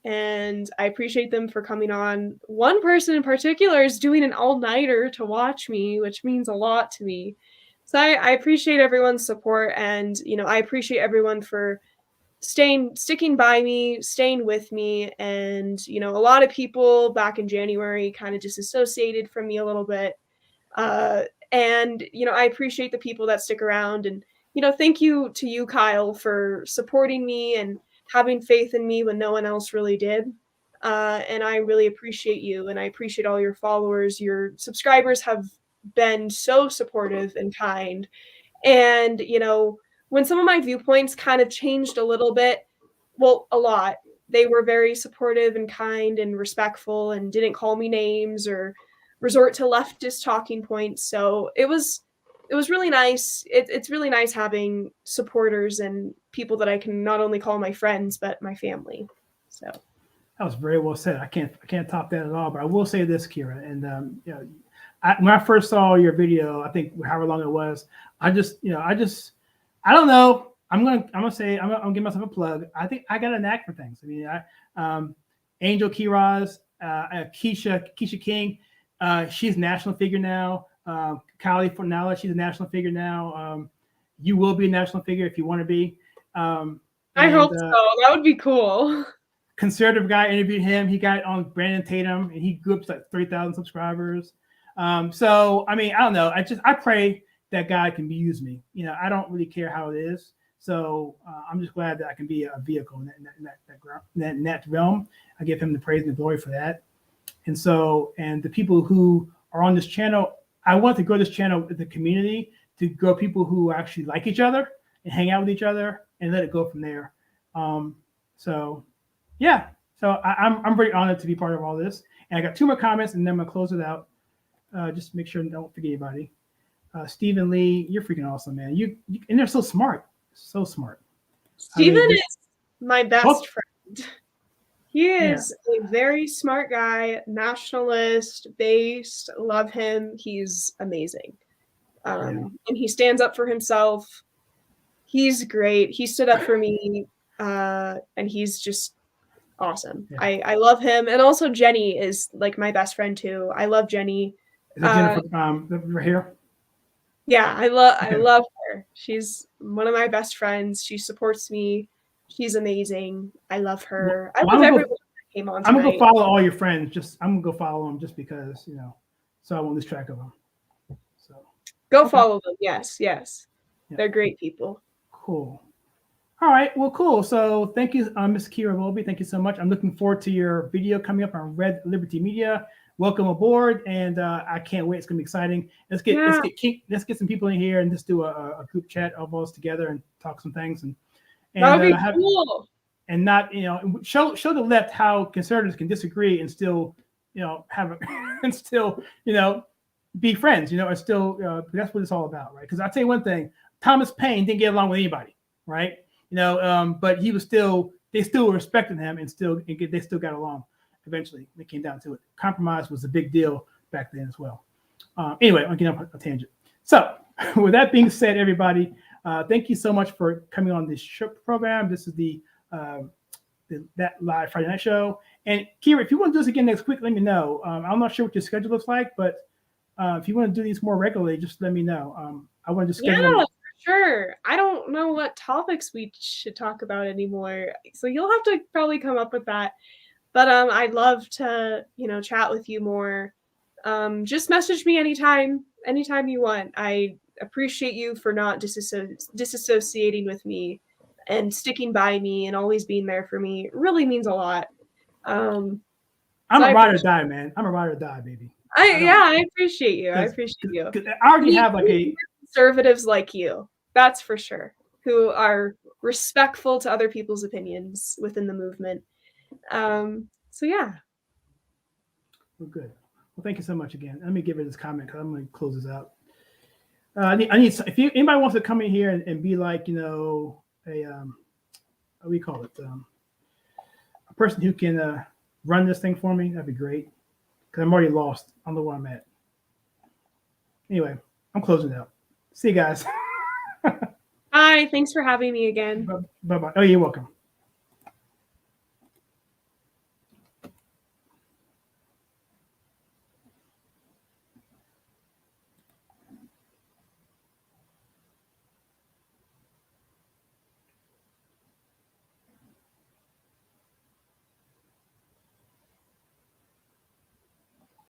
I appreciate them for coming on. One person in particular is doing an all-nighter to watch me, which means a lot to me. So I appreciate everyone's support, and I appreciate everyone for sticking by me, staying with me. And a lot of people back in January kind of disassociated from me a little bit, and I appreciate the people that stick around. And thank you to you, Kyle, for supporting me and having faith in me when no one else really did. And I really appreciate you, and I appreciate all your followers. Your subscribers have been so supportive and kind. And when some of my viewpoints kind of changed a little bit, well, a lot, they were very supportive and kind and respectful and didn't call me names or resort to leftist talking points. So it was really nice. It's really nice having supporters and people that I can not only call my friends, but my family. So that was very well said. I can't top that at all. But I will say this, Kyra, and when I first saw your video, I think however long it was, I don't know. I'm gonna give myself a plug. I think I got a knack for things. I mean, Angel Kiraz, Keisha King, she's a national figure now. Kylie Fornella, she's a national figure now. you will be a national figure if you want to be. I hope so. That would be cool. Conservative guy interviewed him. He got on Brandon Tatum, and he grew up to like 3,000 subscribers. So I mean, I don't know. I pray that God can use me. You know, I don't really care how it is. So I'm just glad that I can be a vehicle in that realm. I give him the praise and the glory for that. And so, and the people who are on this channel, I want to grow this channel with the community, to grow people who actually like each other and hang out with each other, and let it go from there. So yeah, so I'm very honored to be part of all this. And I got 2 more comments, and then I'm gonna close it out. Just to make sure I don't forget anybody. Stephen Lee, you're freaking awesome, man. You and they're so smart. So smart. Steven is my best friend. He is a very smart guy, nationalist, based, love him. He's amazing. And he stands up for himself. He's great. He stood up for me, and he's just awesome. Yeah. I love him. And also Jenny is like my best friend too. I love Jenny. Is it Jennifer right here? Yeah, I love her. She's one of my best friends. She supports me. She's amazing. I love her. I love everyone that came on tonight. I'm gonna go follow all your friends. I'm gonna go follow them just because, you know, so I won't lose track of them. So go follow them. Yes. Yeah. They're great people. Cool. All right. Well, cool. So thank you, Ms. Kyra Volby. Thank you so much. I'm looking forward to your video coming up on Red Liberty Media. Welcome aboard, and I can't wait. It's gonna be exciting. Let's get some people in here and just do a group chat of us together and talk some things and that would be cool. And not, you know, show the left how conservatives can disagree and still, you know, and still, you know, be friends. You know, and still that's what it's all about, right? Because I'll tell you one thing: Thomas Paine didn't get along with anybody, right? You know, but they still respected him, and they still got along. Eventually, it came down to it. Compromise was a big deal back then as well. Anyway, I'm getting off a tangent. So, with that being said, everybody, thank you so much for coming on this program. This is that live Friday night show. And Kyra, if you want to do this again next week, let me know. I'm not sure what your schedule looks like, but if you want to do these more regularly, just let me know. I want to schedule. Yeah, for sure. I don't know what topics we should talk about anymore, so you'll have to probably come up with that. But I'd love to, you know, chat with you more. Just message me anytime you want. I appreciate you for not disassociating with me and sticking by me and always being there for me. It really means a lot. I'm a ride or die, man. I'm a ride or die, baby. I appreciate you. I appreciate you. I already have like conservatives like you. That's for sure. Who are respectful to other people's opinions within the movement. So yeah. Well, good. Well, thank you so much again. Let me give it this comment because I'm going to close this out. I need if anybody wants to come in here and be like, you know, what do we call it? A person who can run this thing for me, that'd be great. Because I'm already lost. I don't know where I'm at. Anyway, I'm closing out. See you guys. Bye. Thanks for having me again. Bye-bye. Oh, you're welcome.